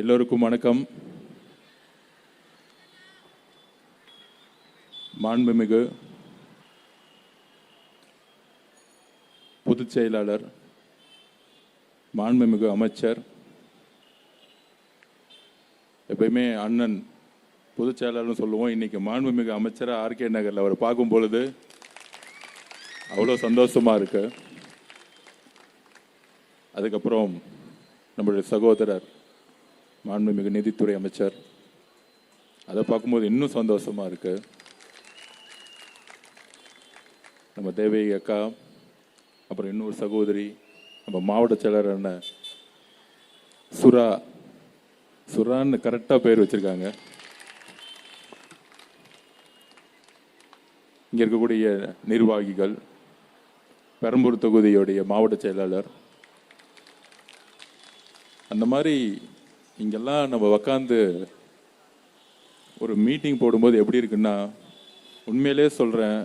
எல்லோருக்கும் வணக்கம். மாண்புமிகு பொதுச் செயலாளர், மாண்புமிகு அமைச்சர், எப்பயுமே அண்ணன் பொதுச் செயலாளர்னு சொல்லுவோம். இன்னைக்கு மாண்புமிகு அமைச்சராக ஆர்கே நகரில் அவர் பார்க்கும் பொழுது அவ்வளோ சந்தோஷமா இருக்கு. அதுக்கப்புறம் நம்மளுடைய சகோதரர் மாண்புமிகு நிதித்துறை அமைச்சர், அதை பார்க்கும்போது இன்னும் சந்தோஷமா இருக்கு. நம்ம தேவகி அக்கா, அப்புறம் இன்னொரு சகோதரி, நம்ம மாவட்ட செயலர் அண்ணன் சுரான்னு கரெக்டாக பேர் வச்சிருக்காங்க. இங்கே இருக்கக்கூடிய நிர்வாகிகள், பெரம்பூர் தொகுதியுடைய மாவட்ட செயலாளர், அந்த மாதிரி இங்கெல்லாம் நம்ம உக்காந்து ஒரு மீட்டிங் போடும்போது எப்படி இருக்குன்னா, உண்மையிலே சொல்கிறேன்,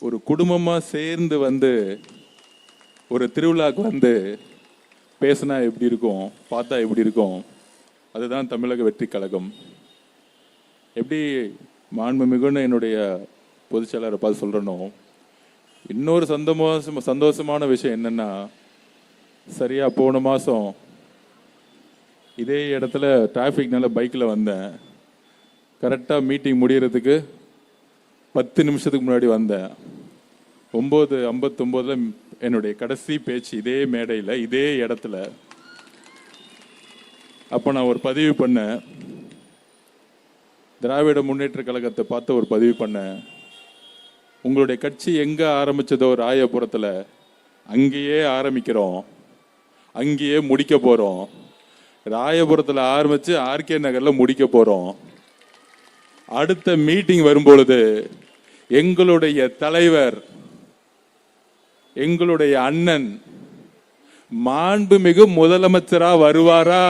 ஒரு குடும்பமாக சேர்ந்து வந்து ஒரு திருவிழாவுக்கு வந்து பேசினா எப்படி இருக்கும், பார்த்தா எப்படி இருக்கும், அதுதான் தமிழக வெற்றி கழகம். எப்படி மாண்புமிகுன்னு என்னுடைய பொதுச் செயலாளரை பார்த்து சொல்கிறனோ, இன்னொரு சந்தோஷமான விஷயம் என்னென்னா, சரியாக போன மாதம் இதே இடத்துல டிராஃபிக்னால பைக்கில் வந்தேன். கரெக்டாக மீட்டிங் முடிகிறதுக்கு 10 நிமிஷத்துக்கு முன்னாடி வந்தேன். 9:59 என்னுடைய கடைசி பேச்சு இதே மேடையில், இதே இடத்துல. அப்போ நான் ஒரு பதிவு பண்ணேன், திராவிட முன்னேற்ற கழகத்தை பார்த்து ஒரு பதிவு பண்ணேன். உங்களுடைய கட்சி எங்கே ஆரம்பிச்சதோ ராயபுரத்தில், அங்கேயே ஆரம்பிக்கிறோம், அங்கேயே முடிக்க போகிறோம். ராயபுரத்தில் ஆரம்பித்து ஆர்கே நகரில் முடிக்க போகிறோம். அடுத்த மீட்டிங் வரும்பொழுது எங்களுடைய தலைவர், எங்களுடைய அண்ணன் மாண்புமிகு முதலமைச்சரா வருவாரு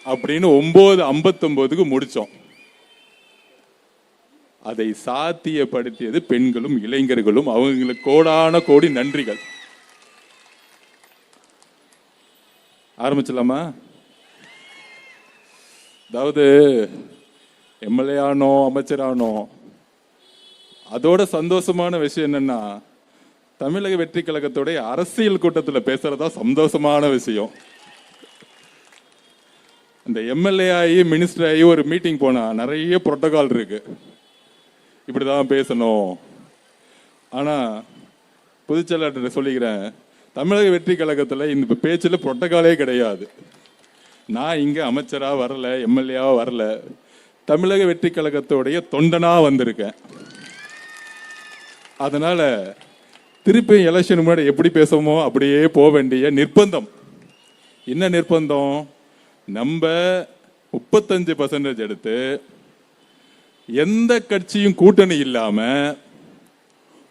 அப்படின்னு 9:59 முடிச்சோம். அதை சாத்தியப்படுத்தியது பெண்களும் இளைஞர்களும். அவங்களுக்கு கோடான கோடி நன்றிகள். ஆரம்பிச்சலாமா? அதாவது எம்எல்ஏ ஆனோ அமைச்சரானோ, அதோட சந்தோஷமான விஷயம் என்னன்னா, தமிழக வெற்றி கழகத்தோடைய அரசியல் கூட்டத்தில் பேசுறதா சந்தோஷமான விஷயம். இந்த எம்எல்ஏ ஆகி மினிஸ்டர் ஆகி ஒரு மீட்டிங் போனா நிறைய புரோட்டோகால் இருக்கு, இப்படிதான் பேசணும். ஆனா பொதுச் செயலாளர் சொல்லிக்கிறேன், தமிழக வெற்றி கழகத்தில் இந்த பேச்சில் புரோட்டோகாலே கிடையாது. நான் இங்கே அமைச்சராக வரல, எம்எல்ஏவா வரல, தமிழக வெற்றி கழகத்தோடைய தொண்டனா வந்திருக்கேன். அதனால திருப்பி எலெக்ஷன் முன்னாடி எப்படி பேசுவோமோ அப்படியே போக வேண்டிய நிர்பந்தம். என்ன நிர்பந்தம்? நம்ம 35% எடுத்து எந்த கட்சியும் கூட்டணி இல்லாம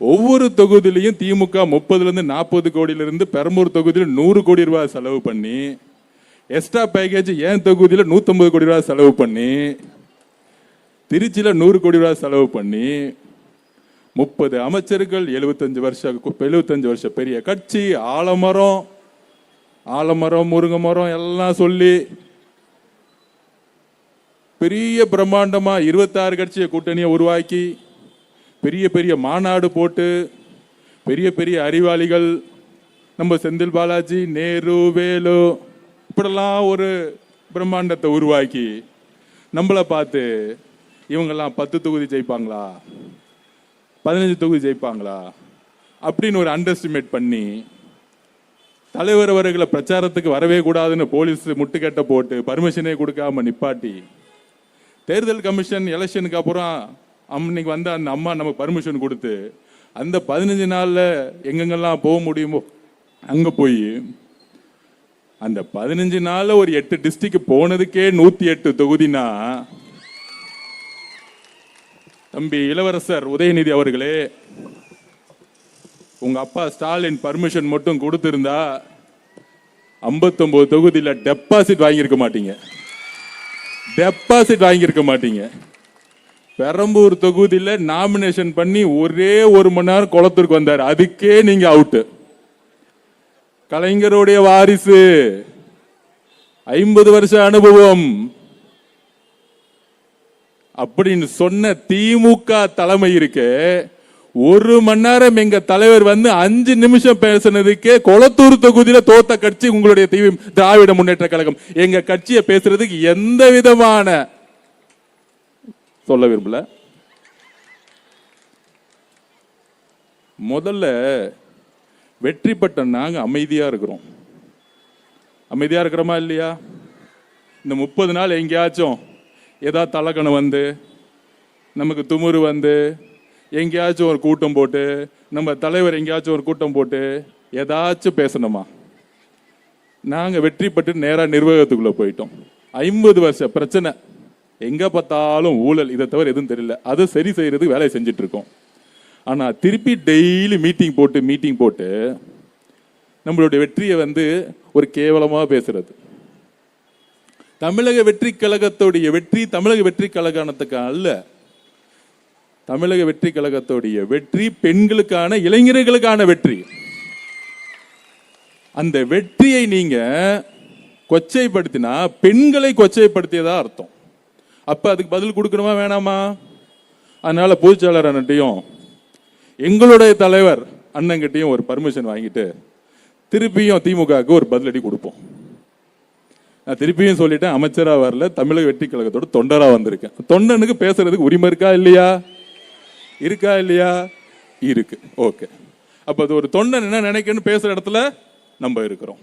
ஒவ்வொரு தொகுதியிலையும் திமுக 30-40 கோடியிலிருந்து பெரம்பூர் தொகுதியில் 100 கோடி ரூபாய் செலவு பண்ணி, எக்ஸ்ட்ரா பேக்கேஜ் என் தொகுதியில் 150 கோடி ரூபாய் செலவு பண்ணி, திருச்சியில 100 கோடி ரூபாய் செலவு பண்ணி, 30 அமைச்சர்கள், 75 வருஷம் பெரிய கட்சி, ஆலமரம் முருங்கை மரம் எல்லாம் சொல்லி பெரிய பிரம்மாண்டமா 26 கட்சியை கூட்டணியை உருவாக்கி, பெரிய பெரிய மாநாடு போட்டு, பெரிய பெரிய அறிவாளிகள், நம்ம செந்தில் பாலாஜி, நேரு, வேலு, இப்படிலாம் ஒரு பிரம்மாண்டத்தை உருவாக்கி நம்மளை பார்த்து இவங்கெல்லாம் 10 தொகுதி ஜெயிப்பாங்களா, 15 தொகுதி ஜெயிப்பாங்களா அப்படின்னு ஒரு அண்டர்ஸ்டிமேட் பண்ணி, தலைவர் அவர்களை பிரச்சாரத்துக்கு வரவே கூடாதுன்னு போலீஸ் முட்டுக்கட்டை போட்டு பர்மிஷனே கொடுக்காம நிப்பாட்டி, தேர்தல் கமிஷன் எலெக்ஷனுக்கு அப்புறம் அன்னைக்கு வந்த அந்த அம்மா நமக்கு பர்மிஷன் கொடுத்து, அந்த 15 நாள்ல எங்கெங்கெல்லாம் போக முடியுமோ அங்க போய், அந்த 15 நாள்ல ஒரு 8 டிஸ்ட்ரிக்ட் போனதுக்கே 108 தொகுதினா, தம்பி இளவரசர் உதயநிதி அவர்களே, உங்க அப்பா ஸ்டாலின் பர்மிஷன் மட்டும் கொடுத்திருந்தா 59 தொகுதியில டெபாசிட் வாங்கியிருக்க மாட்டீங்க. பெரம்பூர் தொகுதியில நாமினேஷன் பண்ணி ஒரே 1 மணி நேரம் குளத்தூருக்கு வந்தார், அதுக்கே நீங்க அவுட். கலைஞருடைய வாரிசு, 50 வருஷ அனுபவம் அப்படின்னு சொன்ன திமுக தலைமை இருக்கு. 1 மணி நேரம் எங்க தலைவர் வந்து 5 நிமிஷம் பேசுனதுக்கே கொளத்தூர் தொகுதியில தோத்த கட்சி உங்களுடைய திராவிட முன்னேற்ற கழகம். எங்க கட்சியை பேசுறதுக்கு எந்த விதமான சொல்ல விரும்பல. முதல்ல வெற்றி பெற்ற நாங்க அமைதியா இருக்கிறோம். அமைதியா இருக்கிறோமா இல்லையா? இந்த 30 நாள் எங்கேயாச்சும் ஏதாவது தலக்கணம் வந்து நமக்கு துமுறு வந்து எங்கேயாச்சும் ஒரு கூட்டம் போட்டு நம்ம தலைவர் எங்கேயாச்சும் ஒரு கூட்டம் போட்டு ஏதாச்சும் பேசணுமா? நாங்க வெற்றி பெற்று நேரா நிர்வாகத்துக்குள்ள போயிட்டோம். 50 வருஷ பிரச்சனை, எங்க பார்த்தாலும் ஊழல், இதை தவிர எதுவும் தெரியல. அதை சரி செய்யறதுக்கு வேலையை செஞ்சுட்டு இருக்கோம். ஆனா திருப்பி டெய்லி மீட்டிங் போட்டு நம்மளுடைய வெற்றியை வந்து ஒரு கேவலமா பேசுறது. தமிழக வெற்றி கழகத்துடைய வெற்றி தமிழக வெற்றி கழகத்துக்கு அல்ல. தமிழக வெற்றி கழகத்துடைய வெற்றி பெண்களுக்கான, இளைஞர்களுக்கான வெற்றி. அந்த வெற்றியை நீங்க கொச்சைப்படுத்தினா பெண்களை கொச்சைப்படுத்தியதா அர்த்தம். அப்ப அதுக்கு பதில் கொடுக்கணுமா வேணாமா? அதனால பொதுச்செயலாளர் அண்ணன்ட்டையும் எங்களுடைய தலைவர் அண்ணங்கிட்டையும் ஒரு பர்மிஷன் வாங்கிட்டு திருப்பியும் திமுகவுக்கு ஒரு பதிலடி கொடுப்போம். நான் திருப்பியும் சொல்லிட்டேன், அமைச்சரா வரல, தமிழக வெற்றி கழகத்தோட தொண்டரா வந்திருக்கேன். தொண்டனுக்கு பேசுறதுக்கு உரிமை இருக்கா இல்லையா? இருக்கா இல்லையா? இருக்கு. ஓகே. அப்ப அது ஒரு தொண்டன் என்ன நினைக்கன்னு பேசுற இடத்துல நம்ம இருக்கிறோம்.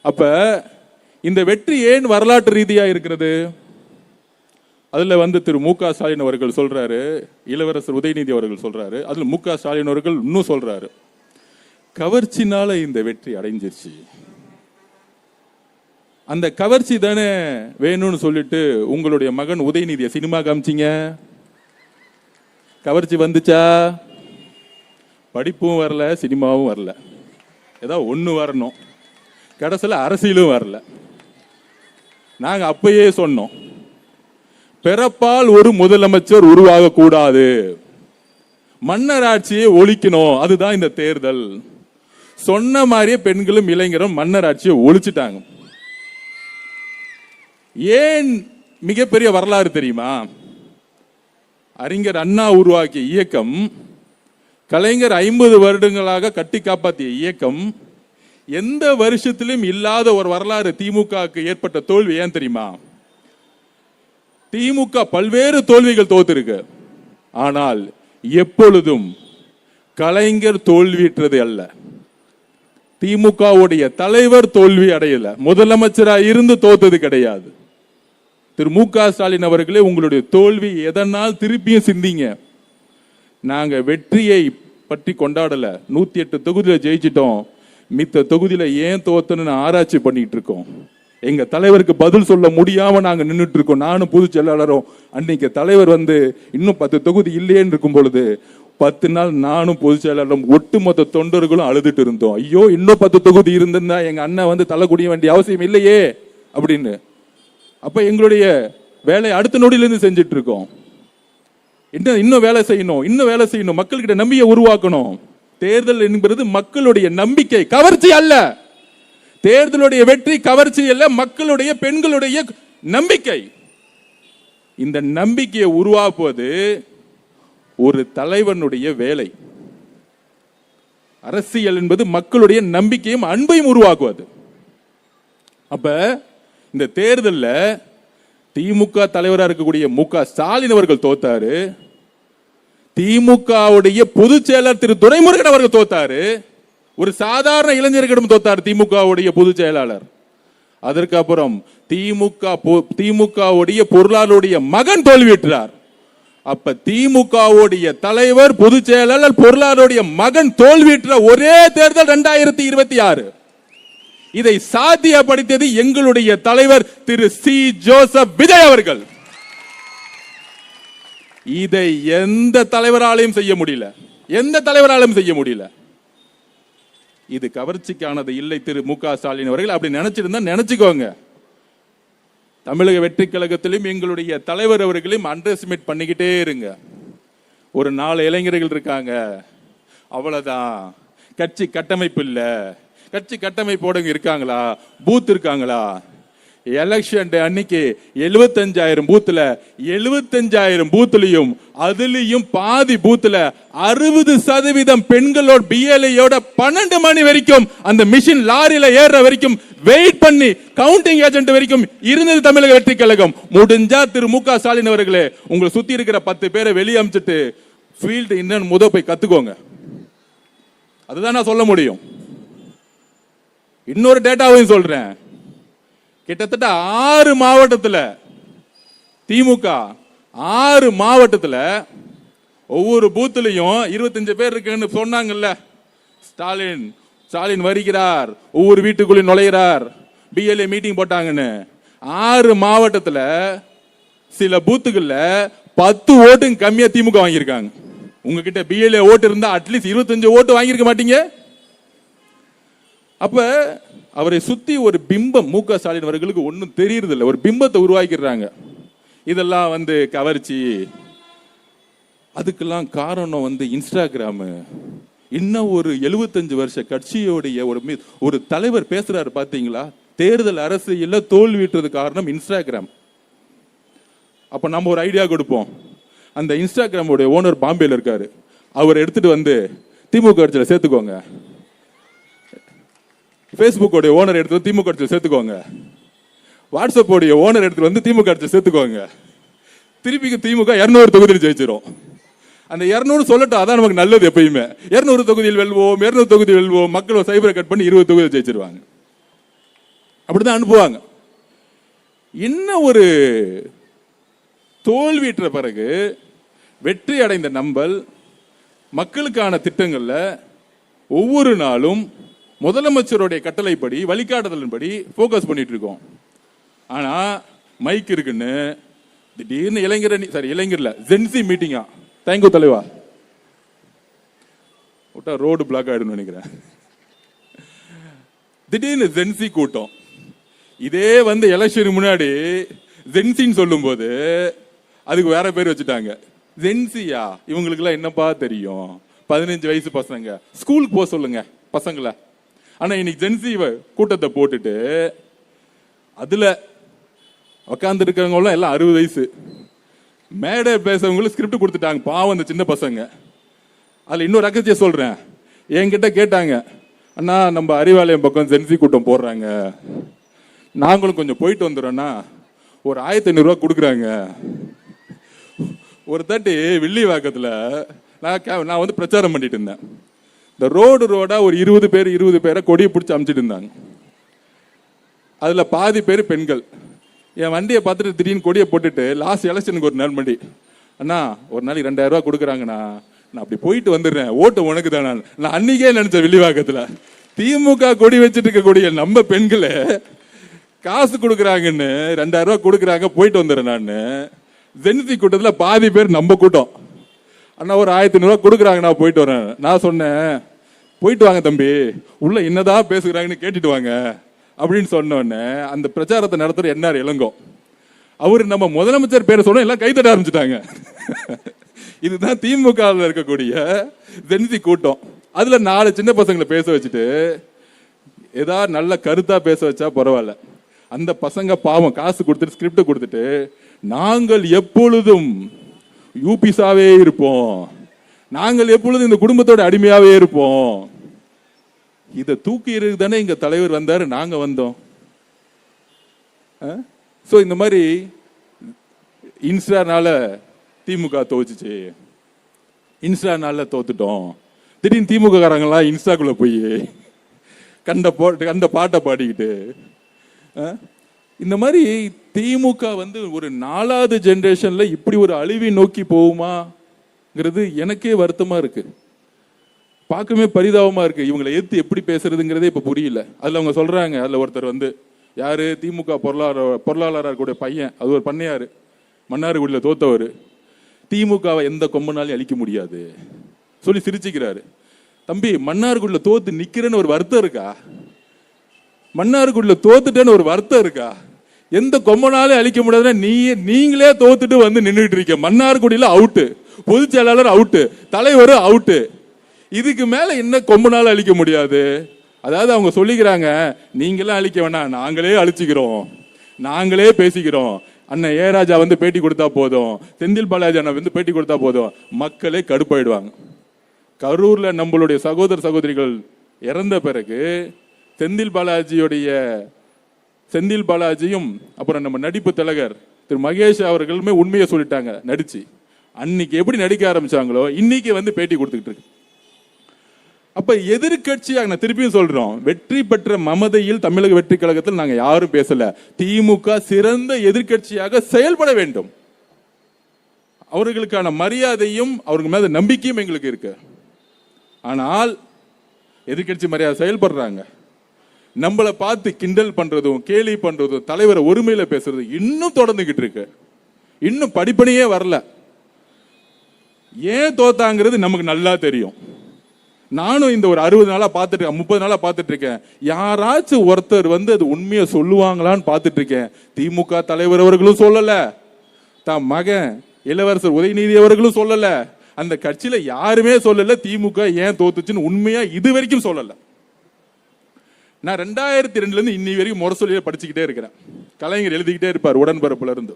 அப்ப இந்த வெற்றி ஏன் வரலாற்று ரீதியா இருக்கிறது? அதுல வந்து திரு மு க ஸ்டாலின் அவர்கள் சொல்றாரு, இளவரசர் உதயநிதி அவர்கள் சொல்றாரு, அதுல மு க ஸ்டாலின் அவர்கள் இன்னும் சொல்றாரு, கவர்ச்சினால இந்த வெற்றி அடைஞ்சிருச்சு. அந்த கவர்ச்சி தானே வேணும்னு சொல்லிட்டு உங்களுடைய மகன் உதயநிதியை சினிமா காமிச்சிங்க. கவர்ச்சி வந்துச்சா? படிப்பும் வரல, சினிமாவும் வரல, ஏதாவது ஒண்ணு வரணும். கடைசியில் அரசியலும் வரல. நாங்க அப்பயே சொன்னோம், பிறப்பால் ஒரு முதலமைச்சர் உருவாக கூடாது, மன்னர் ஆட்சியை ஒழிக்கணும். அதுதான் இந்த தேர்தல். சொன்ன மாதிரியே பெண்களும் இளைஞரும் மன்னர் ஆட்சியை ஒழிச்சிட்டாங்க. ஏன் மிகப்பெரிய வரலாறு தெரியுமா? அறிஞர் அண்ணா உருவாக்கிய இயக்கம், கலைஞர் 50 வருடங்களாக கட்டி காப்பாற்றிய இயக்கம், எந்த வருஷத்திலும் இல்லாத ஒரு வரலாறு. திமுகவுக்கு ஏற்பட்ட தோல்வி ஏன் தெரியுமா? திமுக பல்வேறு தோல்விகள் தோத்திருக்கு, ஆனால் எப்பொழுதும் கலைஞர் தோல்வியற்றது அல்ல. திமுகவுடைய தலைவர் தோல்வி அடையல, முதலமைச்சராக இருந்து தோத்தது கிடையாது. திரு மு க ஸ்டாலின் அவர்களே, உங்களுடைய தோல்வி எதனால் திருப்பியும் சிந்திங்க. நாங்க வெற்றியை பற்றி கொண்டாடல. 108 தொகுதியில ஜெயிச்சிட்டோம், மித்த தொகுதியில ஏன் தோத்தன்னு ஆராய்ச்சி பண்ணிட்டு இருக்கோம். எங்க தலைவருக்கு பதில் சொல்ல முடியாம நாங்க நின்றுட்டு இருக்கோம். நானும் பொதுச் செயலாளரும் அன்னைக்கு தலைவர் வந்து இன்னும் 10 தொகுதி இல்லையேன்னு இருக்கும் பொழுது 10 நாள் நானும் பொதுச் செயலாளரும் ஒட்டுமொத்த தொண்டர்களும் அழுதுட்டு இருந்தோம். ஐயோ, இன்னும் 10 தொகுதி இருந்திருந்தா எங்க அண்ணன் வந்து தலை குடிய வேண்டிய அவசியம் இல்லையே அப்படின்னு. அப்ப எங்களுடைய வேலை அடுத்த நொடியிலிருந்து செஞ்சுட்டு இருக்கோம். இன்னும் வேலை செய்யணும், இன்னும் வேலை செய்யணும், மக்கள்கிட்ட நம்பிக்கை உருவாக்கணும். தேர்தல் என்பது மக்களுடைய நம்பிக்கை, கவர்ச்சி அல்ல. தேர்தலுடைய வெற்றி கவர்ச்சி அல்ல, மக்களுடைய பெண்களுடைய நம்பிக்கை. இந்த நம்பிக்கையை உருவாக்குவது ஒரு தலைவனுடைய வேலை. அரசியல் என்பது மக்களுடைய நம்பிக்கையும் அன்பையும் உருவாக்குவது. அப்ப இந்த தேர்தலில் திமுக தலைவராக இருக்கக்கூடிய மு க ஸ்டாலின் அவர்கள் தோத்தாரு, திமுகவுடைய பொதுச் செயலாளர் திரு துரைமுருகன் அவர்கள் தோத்தாரு, ஒரு சாதாரண இளைஞர்களிடம் தோத்தார் திமுகவுடைய பொதுச் செயலாளர். அதற்கு அப்புறம் திமுகவுடைய பொருளாளருடைய மகன் தோல்வியுற்றார். அப்ப திமுகவுடைய தலைவர், பொதுச் செயலாளர், பொருளாளருடைய மகன் தோல்வியுற்ற ஒரே தேர்தல் 2026. இதை சாத்தியப்படுத்தியது எங்களுடைய தலைவர் திரு சி ஜோசப் விஜய் அவர்கள். இதை எந்த தலைவராலையும் செய்ய முடியல, எந்த தலைவராலும் செய்ய முடியல. இது கவர்ச்சிக்கானது இல்லை திரு மு க ஸ்டாலின் அவர்கள். அப்படி நினைச்சிருந்தா நினைச்சுக்கோங்க. தமிழக வெற்றி கழகத்திலும் எங்களுடைய தலைவர் அவர்களையும் அண்டர் எஸ்டிமேட் பண்ணிக்கிட்டே இருங்க. ஒரு 4 இளைஞர்கள் இருக்காங்க, அவ்வளவுதான், கட்சி கட்டமைப்பு இல்ல, கட்சி கட்டமைப்போட இருக்காங்களா? பூத் இருக்காங்களா? எலெக்ஷன் டே அன்னைக்கு 75,000 பூத்துல 75,000 பூத்துலயும் அதுலயும் பாதி பூத்துல 60% பெண்களோட பிஎல்ஏயோட 12 மணி வரைக்கும் அந்த மிஷின் லாரியில ஏற வரைக்கும் வெயிட் பண்ணி கவுண்டிங் ஏஜென்ட் வரைக்கும் இருந்தது தமிழக வெற்றி கழகம். முடிஞ்சா திரு மு.க. ஸ்டாலின் அவர்களே, உங்களை சுத்தி இருக்கிற 10 பேரை வெளியே அமிச்சிட்டு ஃபீல்டு இன்னும் போய் கத்துக்கோங்க. அதுதான் நான் சொல்ல முடியும். இன்னொரு டேட்டாவையும் சொல்றேன். கிட்டத்தட்ட 6 மாவட்டத்தில் திமுக 6 மாவட்டத்தில் ஒவ்வொரு பூத்திலையும் 25 பேர் இருக்குன்னு சொன்னாங்கல்ல. ஸ்டாலின் வருகிறார், ஒவ்வொரு வீட்டுக்குள்ளே நுழைகிறார், பிஎல்ஏ மீட்டிங் போட்டாங்கன்னு. 6 மாவட்டத்தில் சில பூத்துகள்ல 10 ஓட்டு கம்மியா திமுக வாங்கியிருக்காங்க. உங்ககிட்ட பிஎல்ஏ ஓட்டு இருந்தா அட்லீஸ்ட் 25 ஓட்டு வாங்கியிருக்க மாட்டீங்க. அப்ப அவரை சுத்தி ஒரு பிம்பம், மு.க. ஸ்டாலின் அவர்களுக்கு ஒன்னும் தெரியறது இல்லை, ஒரு பிம்பத்தை உருவாக்கிடுறாங்க. இதெல்லாம் கவர்ச்சி. அதுக்கெல்லாம் காரணம் இன்ஸ்டாகிராம். இன்னும் ஒரு 75 வருஷ கட்சியோடைய ஒரு தலைவர் பேசுறாரு பாத்தீங்களா? தேர்தல் அரசியல்ல தோல்விட்டுறது காரணம் இன்ஸ்டாகிராம். அப்ப நம்ம ஒரு ஐடியா கொடுப்போம். அந்த இன்ஸ்டாகிராமோட ஓனர் பாம்பேல இருக்காரு, அவர் எடுத்துட்டு திமுக கட்சியில சேர்த்துக்கோங்க. பேஸ்புக்கோட ஓனர் எடுத்து திமுக கட்சியில் சேர்த்துக்கோங்க. வாட்ஸ்அப் ஓனர் எடுத்து திமுக கட்சியில் சேர்த்துக்கோங்க. திருப்பி திமுக 200 தொகுதியில் ஜெயிச்சிரும். அந்த 200 சொல்லட்டும், அதான் நமக்கு நல்லது. எப்பயுமே 200 தொகுதியில் வெல்வோம், 200 தொகுதியில் வெல்வோம். மக்கள் சைபரை கட் பண்ணி 20 தொகுதியில் ஜெயிச்சிருவாங்க. அப்படிதான் அனுப்புவாங்க. இன்னும் ஒரு தோல்வியற்ற பிறகு வெற்றி அடைந்த நம்பல் மக்களுக்கான திட்டங்கள்ல ஒவ்வொரு நாளும் முதலமைச்சருடைய கட்டளைப்படி, வழிகாட்டுதலின்படி போக்கஸ் பண்ணிட்டு இருக்கோம். ஆனா மைக் இருக்குன்னு திடீர்னு இளைஞர்ல ஜென்சி மீட்டிங்கா, தேங்க்யூ தலைவா, விட்டா ரோடு பிளாக் ஆயிடும் நினைக்கிறேன். திடீர்னு ஜென்சி கூட்டம். இதே எலெக்ஷன் முன்னாடி ஜென்சின்னு சொல்லும் போது அதுக்கு வேற பேர் வச்சுட்டாங்க. ஜென்சியா? இவங்களுக்கு எல்லாம் என்னப்பா தெரியும்? 15 வயசு பசங்க, ஸ்கூலுக்கு போக சொல்லுங்க பசங்களை. ஆனா இன்னைக்கு ஜென்சி கூட்டத்தை போட்டுட்டு அதுல உட்கார்ந்து இருக்கிறவங்க எல்லாம் 60 வயசு. மேடை பேசவங்களுக்கு ஸ்கிரிப்ட் கொடுத்துட்டாங்க, பாவம் அந்த சின்ன பசங்க. அதுல இன்னொரு ரகசியம் சொல்றேன். என்கிட்ட கேட்டாங்க, அண்ணா நம்ம அறிவாலயம் பக்கம் ஜென்சி கூட்டம் போடுறாங்க, நாங்களும் கொஞ்சம் போயிட்டு வந்துடுறோம்னா ஒரு 1500 ரூபா கொடுக்குறாங்க. ஒரு தாட்டி வில்லிவாக்கத்துல நான் பிரச்சாரம் பண்ணிட்டு இருந்தேன். இந்த ரோடா ஒரு 20 பேரை கொடியை பிடிச்சி அமிச்சிட்டு இருந்தாங்க. அதுல பாதி பேர் பெண்கள். என் வண்டியை பார்த்துட்டு திடீர்னு கொடியை போட்டுட்டு லாஸ்ட் எலெக்ஷனுக்கு ஒரு நாள் மண்டி, அண்ணா ஒரு நாளைக்கு 2000 ரூபா கொடுக்குறாங்கண்ணா, நான் அப்படி போயிட்டு வந்துடுறேன், ஓட்டு உனக்கு தான். நான் அன்னைக்கே நினைச்சேன், வில்லிவாக்கத்துல திமுக கொடி வச்சுட்டு இருக்கக்கூடிய நம்ம பெண்களை காசு கொடுக்குறாங்கன்னு 2000 ரூபா கொடுக்குறாங்க, போயிட்டு வந்துடுறேன். நான் ஜென்சி கூட்டத்துல பாதி பேர் நம்ம கூட்டம். அண்ணா ஒரு 1500 ரூபா கொடுக்குறாங்க, நான் போயிட்டு வரேன். நான் சொன்னேன், போயிட்டு வாங்க தம்பி, உள்ள என்னதான் பேசுகிறாங்கன்னு கேட்டுட்டு வாங்க அப்படின்னு சொன்னோடனே அந்த பிரச்சாரத்தை நடத்துற என்ஆர் இளங்கோ அவரு நம்ம முதலமைச்சர் பேரை சொன்ன எல்லாம் கைத்தட்ட ஆரம்பிச்சுட்டாங்க. இதுதான் திமுக இருக்கக்கூடிய ஜென்சி கூட்டம். அதுல 4 சின்ன பசங்களை பேச வச்சுட்டு ஏதாவது நல்ல கருத்தா பேச வச்சா பரவாயில்ல. அந்த பசங்க பாவம் காசு கொடுத்துட்டு ஸ்கிரிப்ட் கொடுத்துட்டு, நாங்கள் எப்பொழுதும் யூபிசாவே இருப்போம், நாங்கள் எப்பொழுதும் இந்த குடும்பத்தோட அடிமையாவே இருப்போம். இதை தூக்கி தானே இங்க தலைவர் வந்தாரு, நாங்க வந்தோம். சோ இந்த மாதிரி இன்ஸ்டானால திமுக தோச்சுச்சு, இன்ஸ்டானால தோத்துட்டோம். திடீர்னு திமுக காரங்களாம் இன்ஸ்டாக்குள்ள போய் கண்ட பாட்டை பாடிக்கிட்டு இந்த மாதிரி திமுக ஒரு 4வது ஜெனரேஷன்ல இப்படி ஒரு அழிவை நோக்கி போகுமாங்கிறது எனக்கே வருத்தமா இருக்கு, பார்க்கவே பரிதாபமா இருக்கு. இவங்களை எதிர்த்து எப்படி பேசுறதுங்கிறதே இப்ப புரியல. அதுல அவங்க சொல்றாங்க, அதுல ஒருத்தர் யாரு திமுக பொருளாளர் கூட பையன், அது ஒரு பண்ணையாரு, மன்னார்குடியில தோத்தவர், திமுகவை எந்த கொம்பனாலையும் அழிக்க முடியாது சொல்லி சிரிச்சுக்கிறாரு. தம்பி, மன்னார்குடியில தோத்து நிக்கிறேன்னு ஒரு வருத்தம் இருக்கா? மன்னார்குடியில தோத்துட்டேன்னு ஒரு வருத்தம் இருக்கா? எந்த கொம்பனாலே அழிக்க முடியாதுன்னா நீங்களே தோத்துட்டு நின்றுட்டு இருக்க. மன்னார்குடியில அவுட்டு, பொதுச் செயலாளர் அவுட்டு, தலைவர் அவுட்டு, இதுக்கு மேல என்ன கொம்பனால அழிக்க முடியாது? அதாவது அவங்க சொல்லிக்கிறாங்க, நீங்களாம் அழிக்க வேணாம், நாங்களே அழிச்சுக்கிறோம், நாங்களே பேசிக்கிறோம். அண்ணன் ஏராஜா வந்து பேட்டி கொடுத்தா போதும், செந்தில் பாலாஜி அண்ணன் வந்து பேட்டி கொடுத்தா போதும், மக்களே கடுப்பாயிடுவாங்க. கரூர்ல நம்மளுடைய சகோதர சகோதரிகள் இறந்த பிறகு செந்தில் பாலாஜியும் அப்புறம் நம்ம நடிப்பு திலகர் திரு மகேஷ் அவர்களுமே உண்மையை சொல்லிட்டாங்க நடிச்சு. அன்னைக்கு எப்படி நடிக்க ஆரம்பிச்சாங்களோ இன்னைக்கு வந்து பேட்டி கொடுத்துக்கிட்டு இருக்கு. அப்ப எதிர்கட்சியாக நான் திருப்பியும் சொல்றோம், வெற்றி பெற்ற மமதையில் தமிழக வெற்றி கழகத்தில் நாங்க யாரும் பேசல. திமுக சிறந்த எதிர்கட்சியாக செயல்பட வேண்டும். அவர்களுக்கான மரியாதையும் அவருக்கு மேல நம்பிக்கையும் எங்களுக்கு இருக்கு. ஆனால் எதிர்கட்சி மரியாதை செயல்படுறாங்க, நம்மளை பார்த்து கிண்டல் பண்றதும் கேலி பண்றதும் தலைவரை ஒருமையில பேசுறது இன்னும் தொடர்ந்துகிட்டு இருக்கு. இன்னும் படிப்படியே வரல. ஏன் தோத்தாங்கிறது நமக்கு நல்லா தெரியும். நானும் இந்த ஒரு 60 நாளா பார்த்துட்டு 30 நாளா பார்த்துட்டு இருக்கேன். யாராச்சும் ஒருத்தர் வந்து அது உண்மையை சொல்லுவாங்களான்னு பார்த்துட்டு இருக்கேன். திமுக தலைவர் அவர்களும் சொல்லல, தான் மகன் இளவரசர் உதயநிதி அவர்களும் சொல்லல, அந்த கட்சியில யாருமே சொல்லல திமுக ஏன் தோத்துச்சுன்னு உண்மையா இது வரைக்கும் சொல்லல. நான் 2002 இருந்து இன்னி வரைக்கும் முரசொலியை படிச்சுக்கிட்டே இருக்கிறேன். கலைஞர் எழுதிக்கிட்டே இருப்பார் உடன்பரப்புல இருந்து,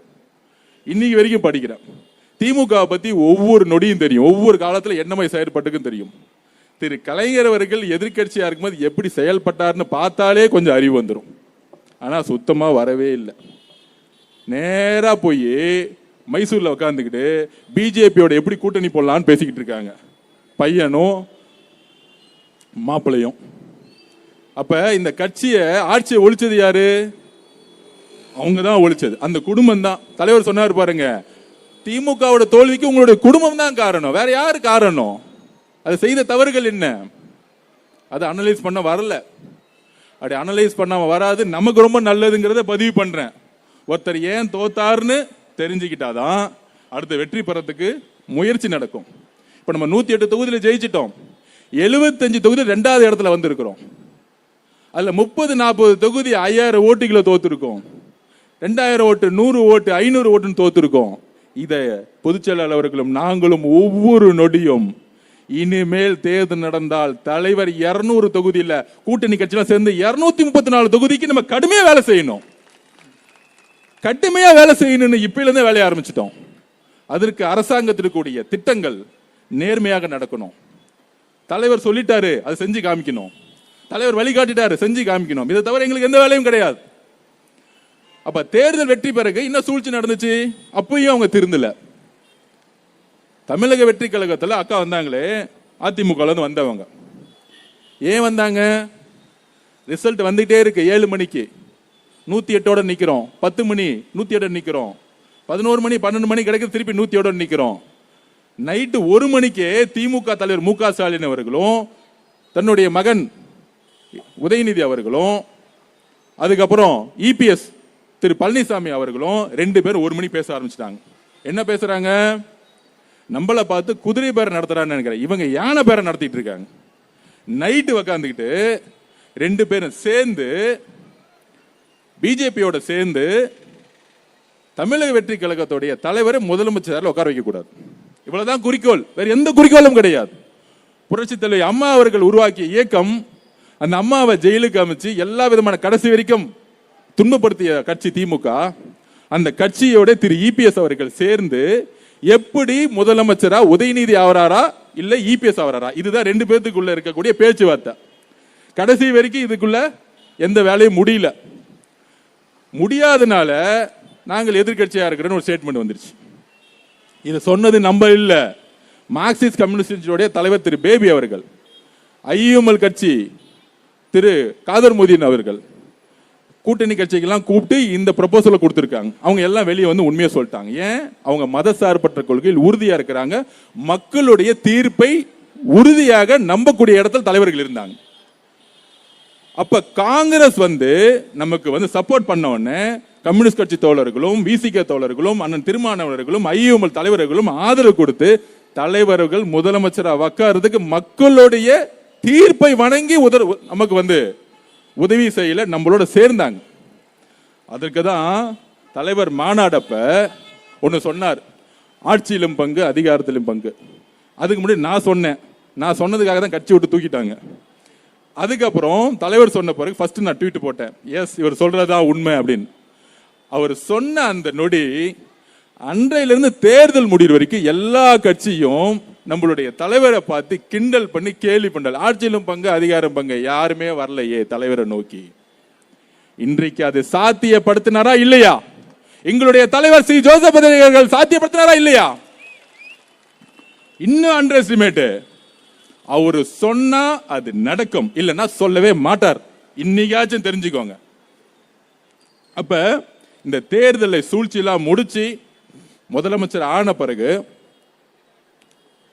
இன்னைக்கு வரைக்கும் படிக்கிறேன். திமுக பத்தி ஒவ்வொரு நொடியும் தெரியும், ஒவ்வொரு காலத்துல என்ன மாதிரி செயல்பட்டுக்கும் தெரியும். திரு கலைஞர் அவர்கள் எதிர்கட்சியா இருக்கும்போது எப்படி செயல்பட்டார்னு பார்த்தாலே கொஞ்சம் அறிவு வந்துடும். ஆனா சுத்தமா வரவே இல்லை. நேரா போய் மைசூர்ல உட்காந்துக்கிட்டு பிஜேபியோட எப்படி கூட்டணி போடலான்னு பேசிக்கிட்டு இருக்காங்க, பையனும் மாப்பிள்ளையும். அப்ப இந்த கட்சியை ஆட்சியை ஒழிச்சது யாரு? அவங்க தான் ஒழிச்சது, அந்த குடும்பம் தான். தலைவர் சொன்னார் பாருங்க, திமுகவோட தோல்விக்கு உங்களுடைய குடும்பம் தான் காரணம், வேற யாரு காரணம்? அது செய்த தவறுகள் என்ன? அதை அனலைஸ் பண்ண வரல. அப்படி அனலைஸ் பண்ணாம வராது, நமக்கு ரொம்ப நல்லதுங்கிறத பதிவு பண்றேன். ஒருத்தர் ஏன் தோத்தாருன்னு தெரிஞ்சுக்கிட்டாதான் அடுத்த வெற்றி பெறத்துக்கு முயற்சி நடக்கும். இப்ப நம்ம 108 தொகுதியில ஜெயிச்சிட்டோம், 75 தொகுதி 2வது இடத்துல வந்திருக்கிறோம். அதுல 30-40 தொகுதி 5000 ஓட்டுகளை தோத்துருக்கோம், 2000 ஓட்டு 100 ஓட்டு 500 ஓட்டுன்னு தோத்துருக்கோம். இத பொதுச்செயலாளர் அவர்களும் நாங்களும் ஒவ்வொரு நொடியும் இனிமேல் தேர்தல் நடந்தால் தலைவர் 200 தொகுதியில கூட்டணி கட்சியெல்லாம் சேர்ந்து 234 தொகுதிக்கு நம்ம கடுமையா வேலை செய்யணும். கடுமையா வேலை செய்யணும்னு இப்பல இருந்தே வேலையை ஆரம்பிச்சிட்டோம். அதற்கு அரசாங்கத்திற்கு கூடிய திட்டங்கள் நேர்மையாக நடக்கணும். தலைவர் சொல்லிட்டாரு, அதை செஞ்சு காமிக்கணும். தலைவர் வழிகாட்டிட்டாரு, செஞ்சு காமிக்கணும். இதை தவிர எங்களுக்கு எந்த வேலையும் கிடையாது. அப்ப தேர்தல் வெற்றி பிறகு இன்னும் சூழ்ச்சி நடந்துச்சு, அப்பயும் அவங்க திருந்தல. தமிழக வெற்றி கழகத்தில் அக்கா வந்தாங்களே, அதிமுக வந்தவங்க ஏன் வந்தாங்க? ரிசல்ட் வந்துட்டே இருக்கு. 7 மணிக்கு 108ஓட நிக்கிறோம், 10 மணி 108 நிக்கிறோம், 11 மணி 12 மணி கிடைக்கும், திருப்பி 108 நிக்கிறோம். நைட்டு 1 மணிக்கே திமுக தலைவர் மு க ஸ்டாலின் அவர்களும் தன்னுடைய மகன் உதயநிதி அவர்களும் அதுக்கப்புறம் இபிஎஸ் திரு பழனிசாமி அவர்களும் 2 பேரும் 1 மணி பேச ஆரம்பிச்சிட்டாங்க. என்ன பேசுறாங்க? நம்மளை பார்த்து குதிரை பேரம் நடத்துறான்னு நினைக்கிறேன், இவங்க யானை பேரம் நடத்திட்டு இருக்காங்க. நைட்டு உக்காந்துக்கிட்டு 2 பேரும் சேர்ந்து பிஜேபியோட சேர்ந்து தமிழக வெற்றி கழகத்துடைய தலைவரை முதலமைச்சர் உட்கார வைக்க கூடாது. இவ்வளவுதான் குறிக்கோள், வேற எந்த குறிக்கோளும் கிடையாது. புரட்சி தலைவர் அம்மா அவர்கள் உருவாக்கிய இயக்கம், அந்த அம்மாவை ஜெயிலுக்கு அமைச்சு எல்லா விதமான கடைசி வரைக்கும் துன்பப்படுத்திய கட்சி திமுக. அந்த கட்சியோட திரு இபிஎஸ் அவர்கள் சேர்ந்து எப்படி முதலமைச்சரா உதயநிதி ஆவராரா இல்ல இபிஎஸ் ஆவராரா, இதுதான் 2 பேருக்குள்ள இருக்கக்கூடிய பேச்சுவார்த்தை. கடைசி வரைக்கும் இதுக்குள்ள எந்த வேலையும் முடியல. முடியாதனால நாங்கள் எதிர்கட்சியா இருக்கிறோன்னு ஒரு ஸ்டேட்மெண்ட் வந்துருச்சு. இது சொன்னது நம்ம இல்ல, மார்க்சிஸ்ட் கம்யூனிஸ்ட் தலைவர் திரு பேபி அவர்கள், ஐயுஎம்எல் கட்சி திரு காதர் மொய்தீன் அவர்கள் கூட்டணி கட்சிகள்லாம் கூப்பிட்டு இந்த ப்ரொபோசலை கொடுத்துருக்காங்க. அவங்க எல்லாம் வெளியே வந்து உண்மையை சொல்லிட்டாங்க. ஏன்? அவங்க மத சார்பற்ற கொள்கையில் உறுதியா இருக்கிறாங்க, மக்களுடைய தீர்ப்பை உறுதியாக நம்பக்கூடிய இடத்துல தலைவர்கள் இருந்தாங்க. அப்ப காங்கிரஸ் வந்து நமக்கு வந்து சப்போர்ட் பண்ண உடனே கம்யூனிஸ்ட் கட்சி தோழர்களும் விசிக தோழர்களும் அண்ணன் திருமாவளவர்களும் ஐயுஎம்எல் தலைவர்களும் ஆதரவு கொடுத்து தலைவர்கள் முதலமைச்சராக உட்கார்றதுக்கு மக்களுடைய தீர்ப்பை வணங்கி நமக்கு வந்து உதவி செய்யல, நம்மளோட சேர்ந்தாங்க. அதற்கு தான் தலைவர் மாநாடப்ப ஒன்னு சொன்னார், ஆட்சியிலும் பங்கு அதிகாரத்திலும் பங்கு. அதுக்கு முன்னாடி நான் சொன்னேன், நான் சொன்னதுக்காக தான் கட்சி விட்டு தூக்கிட்டாங்க. அதுக்கப்புறம் தலைவர் சொன்ன பிறகு ஃபர்ஸ்ட் நான் ட்வீட் போட்டேன், எஸ் இவர் சொல்றதா உண்மை அப்படின்னு. அவர் சொன்ன அந்த நொடி அன்றையிலிருந்து தேர்தல் முடிவு வரைக்கும் எல்லா கட்சியும் நம்மளுடைய தலைவரை பார்த்து கிண்டல் பண்ணி கேலி பண்ணல. ஆட்சியிலும் பங்கு அதிகாரம் பங்கு யாருமே வரலையே தலைவரை நோக்கி. இன்றைக்கு அது சாத்தியப்படுத்தினாரா இல்லையா? எங்களுடைய தலைவர் சி ஜோசப் அவர்கள் சாத்தியப்படுத்தினாரா இல்லையா? இன்னும் அண்டர் எஸ்டிமேட். அவரு சொன்னா அது நடக்கும், இல்லைன்னா சொல்லவே மாட்டார். இன்னைக்காச்சும் தெரிஞ்சுக்கோங்க. அப்ப இந்த தேர்தலை சூழ்ச்சியெல்லாம் முடிச்சு முதலமைச்சர் ஆன பிறகு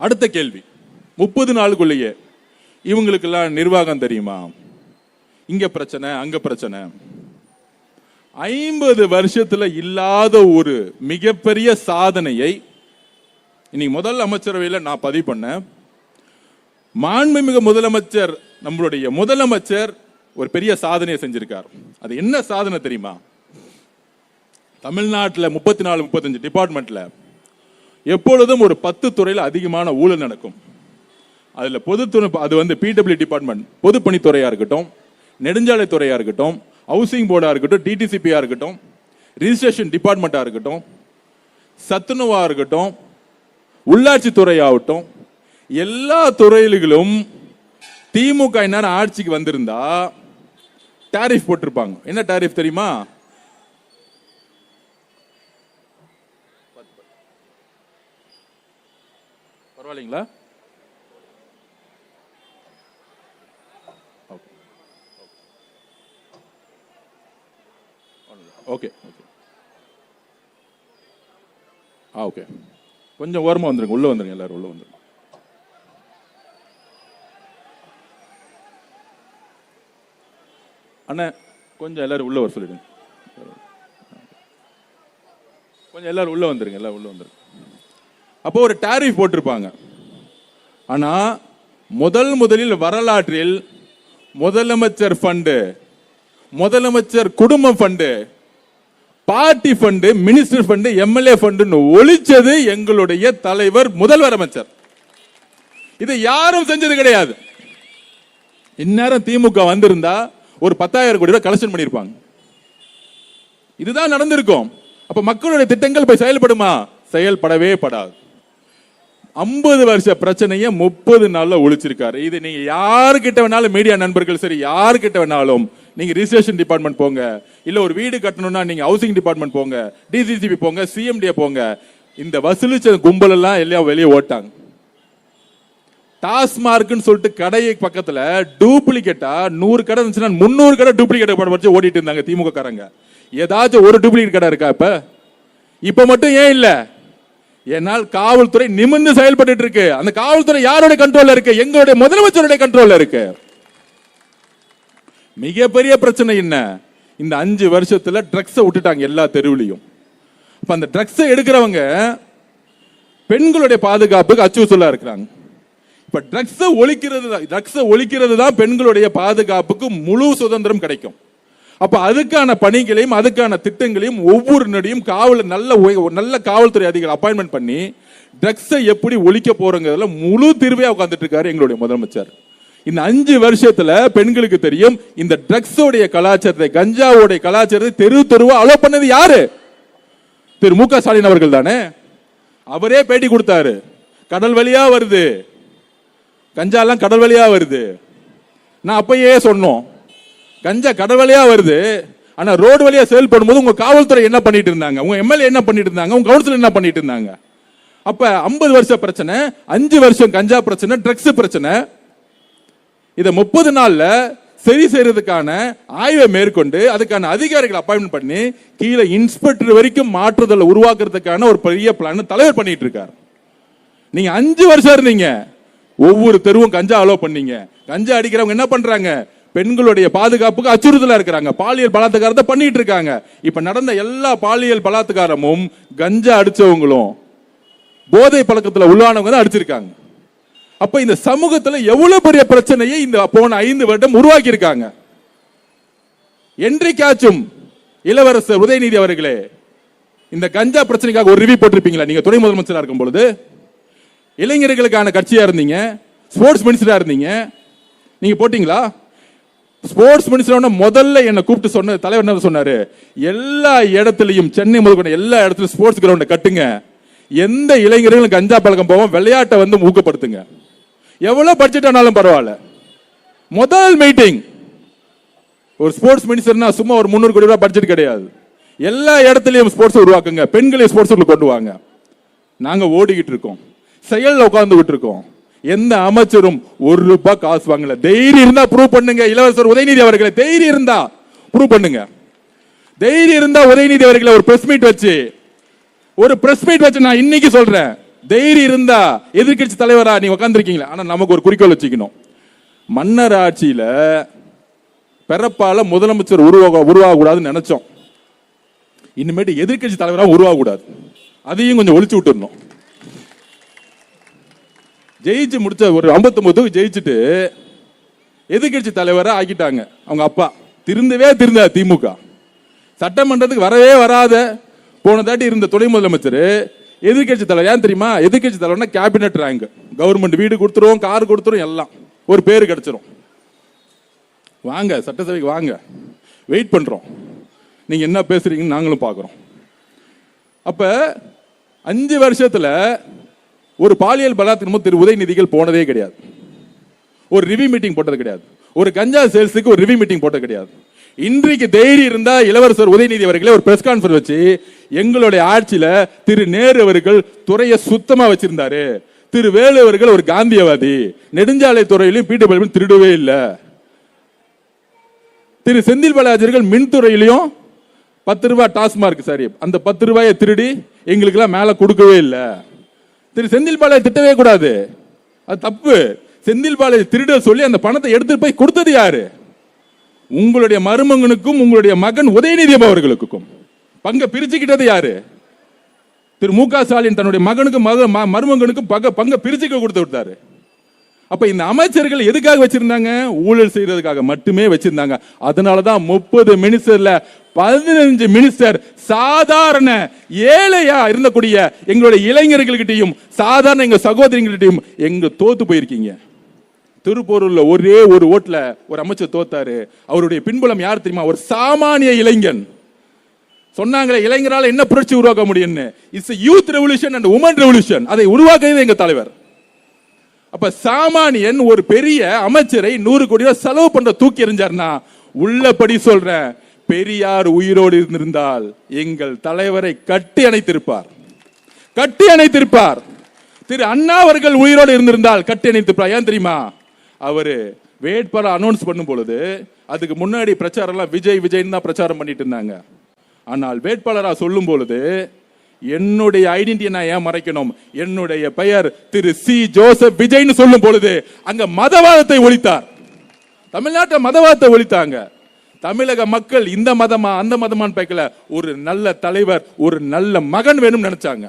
அடுத்த கேள்வி, 30 நாளுக்குள்ளேயே இவங்களுக்கெல்லாம் நிர்வாகம் தெரியுமா? இங்க பிரச்சனை, அங்க பிரச்சனை. 50 வருஷத்துல இல்லாத ஒரு மிகப்பெரிய சாதனையை இன்னைக்கு முதல் அமைச்சரவையில் நான் பதிவு பண்ணேன். மாண்புமிகு முதலமைச்சர், நம்மளுடைய முதலமைச்சர் ஒரு பெரிய சாதனையை செஞ்சிருக்கார். அது என்ன சாதனை தெரியுமா? தமிழ்நாட்டில் 34-35 டிபார்ட்மெண்ட்ல எப்பொழுதும் ஒரு 10 துறையில் அதிகமான ஊழல் நடக்கும். அதுல பொதுத்துறை, அது வந்து பிடபிள்யூ டிபார்ட்மெண்ட், பொதுப்பணித்துறையா இருக்கட்டும், நெடுஞ்சாலைத்துறையா இருக்கட்டும், ஹவுசிங் போர்டா இருக்கட்டும், டிடிசிபியா இருக்கட்டும், ரிஜிஸ்ட்ரேஷன் டிபார்ட்மெண்டா இருக்கட்டும், சத்துணவா இருக்கட்டும், உள்ளாட்சி துறையாகட்டும், எல்லா துறையிலும் திமுக நேரம் ஆட்சிக்கு வந்திருந்தா டாரிஃப் போட்டிருப்பாங்க. என்ன டாரிஃப் தெரியுமா? பரவாயில்லைங்களா? ஓகே ஓகே ஓகே, கொஞ்சம் ஓரமா வந்துருங்க, உள்ள வந்துருங்க, எல்லாரும் உள்ள வந்துருங்க. அண்ணா கொஞ்சம் எல்லாரும் உள்ள வர சொல்லிடுங்க. கொஞ்சம் எல்லாரும் உள்ள வந்துருங்க, எல்லாரும் உள்ள வந்துருங்க. அப்போ ஒரு டாரிஃப் போட்டிருப்பாங்க. ஆனா முதலில் வரலாற்றில் முதலமைச்சர் ஃபண்டு, முதலமைச்சர் குடும்ப fund, party fund, minister fund, MLA fund ஒழிச்சது எங்களுடைய தலைவர் முதல்வர் அமைச்சர். இது யாரும் செஞ்சது கிடையாது. இந்நேரம் திமுக வந்திருந்தா ஒரு 10,000 கோடி ரூபாய் கலெக்ஷன் பண்ணிருப்பாங்க. இதுதான் நடந்திருக்கும். அப்ப மக்களுடைய திட்டங்கள் போய் செயல்படுமா? செயல்படவே படாது. 50 வருஷ பிரச்சனையை 30 நாள்ல ஒழிச்சிருக்காரு. இது நீங்க யாருக்கிட்ட வேணாலும், மீடியா நண்பர்கள் சரி, யாருக்கிட்ட வேணாலும், நீங்க ரிஜிஸ்ட்ரேஷன் டிபார்ட்மெண்ட் போங்க, இல்ல ஒரு வீடு கட்டணும்னா நீங்க ஹவுசிங் டிபார்ட்மெண்ட் போங்க, டிசிசிபி போங்க, சிஎம்டிஏ போங்க, இந்த வசூலிச்ச கும்பல் எல்லாம் எல்லாம் வெளியே ஓட்டாங்க. டாஸ்மார்க்னு சொல்லிட்டு கடையை பக்கத்துல டூப்ளிகேட்டா 100 கடை இருந்துச்சுன்னா 300 கடை டூப்ளிகேட் வச்சு ஓடிட்டு இருந்தாங்க திமுக காரங்க. ஏதாச்சும் ஒரு டூப்ளிகேட் கடை இருக்கா இப்ப? இப்ப மட்டும் ஏன் இல்ல? ஏனால் காவல்துறை நிமிர்ந்து செயல்பட்டு இருக்கு. அந்த காவல்துறை யாருடைய கண்ட்ரோல்ல இருக்கு? எங்களுடைய முதலமைச்சருடைய கண்ட்ரோல்ல இருக்கு. மிகப்பெரிய பிரச்சனை என்ன? இந்த 5 வருஷத்துல ட்ரக்ஸை விட்டுட்டாங்க எல்லா தெருவிலையும். அப்ப அந்த ட்ரக்ஸை எடுக்கிறவங்க பெண்களுடைய பாதுகாப்புக்கு அச்சுறுத்தலா இருக்கிறாங்க. இப்ப ட்ரக்ஸை ஒழிக்கிறது தான் பெண்களுடைய பாதுகாப்புக்கு முழு சுதந்திரம் கிடைக்கும். அப்ப அதுக்கான பணிகளையும் அதுக்கான திட்டங்களையும் ஒவ்வொரு நடியும் நல்ல காவல்துறை அதிகாரி அப்பாயின்மெண்ட் பண்ணி ட்ரக்ஸை எப்படி ஒழிக்க போறங்கிறதுல முழு தீர்வையா உட்கார்ந்துட்டு இருக்காரு எங்களுடைய முதலமைச்சர். இந்த 5 வருஷத்துல பெண்களுக்கு தெரியும் இந்த ட்ரக்ஸோடைய கலாச்சாரத்தை, கஞ்சாவோடைய கலாச்சாரத்தை தெருவா அலோ பண்ணது யாரு? திரு மு க ஸ்டாலின் அவர்கள் தானே. அவரே பேட்டி கொடுத்தாரு. கடல் வழியா வருது, கஞ்சா எல்லாம் கடல் வழியா வருது. நான் அப்பயே சொன்னோம், கஞ்சா கடல் வழியா வருது, ஆனா ரோடு வழியா சேல் பண்ணும்போது உங்க காவல்துறை என்ன பண்ணிட்டு இருந்தாங்க, உங்க எம்எல்ஏ என்ன பண்ணிட்டு இருந்தாங்க, உங்க கவுன்சிலர் என்ன பண்ணிட்டு இருந்தாங்க? அப்ப 50 வருஷ பிரச்சனை, 5 வருஷம் கஞ்சா பிரச்சனை, ட்ரக்ஸ் பிரச்சனை. இத 30 நாள்ல சரி செய்யறதுக்கான ஆய்வை மேற்கொண்டு அதுக்கான அதிகாரிகளை அப்பாயின்மெண்ட் பண்ணி கீழே இன்ஸ்பெக்டர் வரைக்கும் மாற்றுதலை உருவாக்குறதுக்கான ஒரு பெரிய பிளான் தலைவர் பண்ணிட்டு இருக்காரு. நீங்க 5 வருஷம் இருந்தீங்க, ஒவ்வொரு தெருவும் கஞ்சா அலோ பண்ணீங்க. கஞ்சா அடிக்கிறவங்க என்ன பண்றாங்க? பெண்களுடைய பாதுகாப்புக்கு அச்சுறுத்தலா இருக்கிறாங்க, பாலியல் பலாத்காரத்தை பண்ணிட்டு இருக்காங்க. இப்ப நடந்த எல்லா பாலியல் பலாத்காரமும் கஞ்சா அடிச்சவங்களும் போதை பழக்கத்துல உள்ளானவங்க தான் அடிச்சிருக்காங்க. அப்ப இந்த சமூகத்துல எவ்வளவு பெரிய பிரச்சனையை இந்த போன 5 வருடம் உருவாக்கி இருக்காங்க. என்றைக்காச்சும் இளவரசர் உதயநிதி அவர்களே இந்த கஞ்சா பிரச்சனைக்காக ஒரு ரிவ்யூ போட்டிருப்பீங்களா? நீங்க துணை முதலமைச்சரா இருக்கும் பொழுது இளைஞர்களுக்கான கட்சியா இருந்தீங்க, ஸ்போர்ட்ஸ் மினிஸ்டரா இருந்தீங்க, நீங்க போட்டீங்களா? ஸ்போர்ட்ஸ் மினிஸ்டர் முதல்ல என்ன கூப்பிட்டு சொன்ன தலைவர் என்ன சொன்னாரு, எல்லா இடத்துலயும் சென்னை முதல் எல்லா இடத்துலயும் ஸ்போர்ட்ஸ் கிரவுண்ட கட்டுங்க, எந்த இளைஞர்களும் கஞ்சா பழக்கம் போவோம், விளையாட்டை வந்து ஊக்கப்படுத்துங்க, எவ்வளவு பட்ஜெட் ஆனாலும் பரவாயில்ல. முதல் மீட்டிங் ஒரு ஸ்போர்ட்ஸ் மினிஸ்டர்னா சும்மா ஒரு 300 கோடி ரூபாய் பட்ஜெட் கிடையாது. எல்லா இடத்துலயும் ஸ்போர்ட்ஸ் உருவாக்குங்க, பெண்களை ஸ்போர்ட்ஸ் கொண்டு வாங்க. நாங்க ஓடிக்கிட்டு இருக்கோம், செயல்ல உட்கார்ந்துகிட்டு இருக்கோம். எந்த அமைச்சரும் 1 ரூபாய் காசு வாங்கல. தைரியம் இருந்தா ப்ரூவ் பண்ணுங்க. இளவரசர் உதயநிதி அவர்களை தைரியம் இருந்தா ப்ரூவ் பண்ணுங்க. தைரியம் இருந்தா உதயநிதி அவர்களை ஒரு பிரஸ் மீட் வச்சு நான் இன்னைக்கு சொல்றேன், தைரியம் இருந்தா எதிர்க்கட்சி தலைவரா நீங்க உட்கார்ந்துருக்கீங்களா, ஆனா நமக்கு ஒரு குறிக்கோள் வச்சுக்கணும். மன்னர் ஆட்சியில பிறப்பால முதலமைச்சர் உருவாக கூடாதுன்னு நினைச்சோம். இனிமேட்டு எதிர்க்கட்சி தலைவராக உருவாக கூடாது, அதையும் கொஞ்சம் ஒழிச்சு விட்டுறணும். ஜெயிச்சு முடிச்ச ஒரு 59 ஜெயிச்சுட்டு எதிர்க்கட்சி தலைவரை ஆக்கிட்டாங்க அவங்க அப்பா. திருந்தா திமுக சட்டமன்றத்துக்கு வரவே வராத போன தாட்டி இருந்த துணை முதலமைச்சர் எதிர்க்கட்சி தலைவர். ஏன் தெரியுமா? எதிர்க்கட்சி தலைவர்னா கேபினெட் ரேங்க், கவர்மெண்ட் வீடு கொடுத்துரும், கார் கொடுத்துரும், எல்லாம் ஒரு பேரு கிடைச்சிரும். வாங்க சட்டசபைக்கு வாங்க, வெயிட் பண்றோம், நீங்க என்ன பேசுறீங்கன்னு நாங்களும் பார்க்கிறோம். அப்ப 5 வருஷத்துல ஒரு பாலியல் பலாத்காரம் திரு உதயநிதிகள் போனதே கிடையாது, ஒரு ரிவ்யூ மீட்டிங் போட்டது கிடையாது, ஒரு கஞ்சா சேல்ஸுக்கு ஒரு ரிவ்யூ மீட்டிங் போட்டது கிடையாது. இன்றைக்கு தைரியம் இருந்தா இளவரசர் உதயநிதி அவர்களே ஒரு பிரஸ் கான்ஃபரன்ஸ் வச்சு, எங்களுடைய ஆட்சியில திரு நேரு அவர்கள் துறையை சுத்தமா வச்சிருந்தாரு, திரு வேலு அவர்கள் ஒரு காந்தியவாதி, நெடுஞ்சாலை துறையிலும் பீட்டர் திருடவே இல்லை, திரு செந்தில் பாலாஜிகள் மின்துறையிலையும் 10 ரூபாய் டாஸ்மார்க் சரி அந்த 10 ரூபாயை திருடி எங்களுக்கு எல்லாம் மேல கொடுக்கவே இல்லை. திரு செந்தில் பாலாஜி திட்டவே கூடாது, அது தப்பு. செந்தில் பாலாஜி திருட சொல்லி அந்த பணத்தை எடுத்துட்டு போய் கொடுத்தது யாரு? உங்களுடைய மருமகனுக்கும் உங்களுடைய மகன் உதயநிதி அவர்களுக்கும் பங்க பிரிச்சுக்கிட்டது யாரு? திரு மு க ஸ்டாலின் தன்னுடைய மகனுக்கும் மருமகனுக்கும் பங்க பிரிச்சுக்க கொடுத்து விட்டாரு. அப்ப இந்த அமைச்சர்கள் எதுக்காக வச்சிருந்தாங்க? ஊழல் செய்யறதுக்காக மட்டுமே வச்சிருந்தாங்க. அதனாலதான் 30 மினிஸ்டர்ல 15 மினிஸ்டர் சாதாரண ஏழையா இருந்தக்கூடிய எங்களுடைய இளைஞர்கள்கிட்டையும் சாதாரண எங்க சகோதரிகள்கிட்டையும் எங்க தோத்து போயிருக்கீங்க. திருப்பூர்ல ஒரே ஒரு ஓட்டுல ஒரு அமைச்சர் தோத்தாரு. அவருடைய பின்புலம் யார் தெரியுமா? ஒரு சாமானிய இளைஞன். சொன்னாங்களே இளைஞரால என்ன புரட்சி உருவாக்க முடியும்னு. It's youth revolution and women revolution. அதை உருவாக்குறது எங்க தலைவர். அப்ப சாமானியன் ஒரு பெரிய அமைச்சரை 100 கோடி ரூபாய் செலவு பண்ற தூக்கி எறிஞ்சார்னா, உள்ளபடி சொல்றேன், பெரியார் உயிரோடு இருந்திருந்தால் எங்கள் தலைவரை கட்டி அணைத்திருப்பார். திரு அண்ணா அவர்கள் உயிரோடு இருந்திருந்தால் கட்டி அணைத்திருப்பார். ஏன் தெரியுமா? அவரு வேட்பாளர் அனௌன்ஸ் பண்ணும் பொழுது அதுக்கு முன்னாடி பிரச்சாரம் எல்லாம் விஜய் தான் பிரச்சாரம் பண்ணிட்டு இருந்தாங்க. ஆனால் வேட்பாளரா சொல்லும் பொழுது என்னுடைய ஐடென்டிட்டியை நான் ஏன் மறைக்கணும்? என்னுடைய பெயர் திரு சி ஜோசப் விஜய்னு சொல்லும் பொழுது அங்க மதவாதத்தை ஒழித்தார். தமிழ்நாட்டில் மதவாதத்தை ஒழித்தாங்க. தமிழக மக்கள் இந்த மதமா அந்த மதமான்னு பார்க்கல, ஒரு நல்ல தலைவர், ஒரு நல்ல மகன் வேணும் நினைச்சாங்க.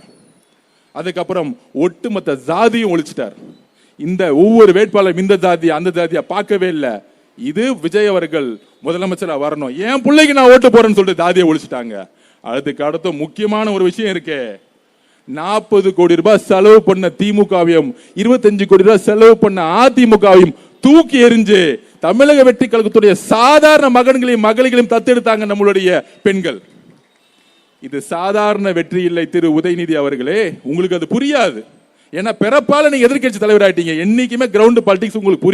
அதுக்கப்புறம் ஒட்டுமொத்த ஜாதியும் ஒழிச்சிட்டார். இந்த ஒவ்வொரு வேட்பாளரும் இந்த ஜாதியா அந்த ஜாதியா பார்க்கவே இல்லை. இது விஜய் அவர்கள் முதலமைச்சரா வரணும், என் பிள்ளைக்கு நான் ஓட்டு போறேன்னு சொல்லிட்டு ஜாதியை ஒழிச்சிட்டாங்க. அதுக்கு அடுத்த முக்கியமான ஒரு விஷயம் இருக்கு. 40 கோடி ரூபாய் செலவு பண்ண திமுகவையும் 25 கோடி ரூபாய் செலவு பண்ண அதிமுகவையும் தூக்கி எறிஞ்சு தமிழக வெற்றி கழகத்துடைய சாதாரண மகன்களையும் மகள்களையும் தத்தெடுத்தாங்க நம்மளுடைய பெண்கள். இது சாதாரண வெற்றி இல்லை திரு உதயநிதி அவர்களே, உங்களுக்கு அது புரியாது. ஏன்னா பிறப்பால நீங்க எதிர்க்கட்சி தலைவர் ஆயிட்டீங்க. என்னைக்குமே கிரவுண்ட் பாலிடிக்ஸ் உங்களுக்கு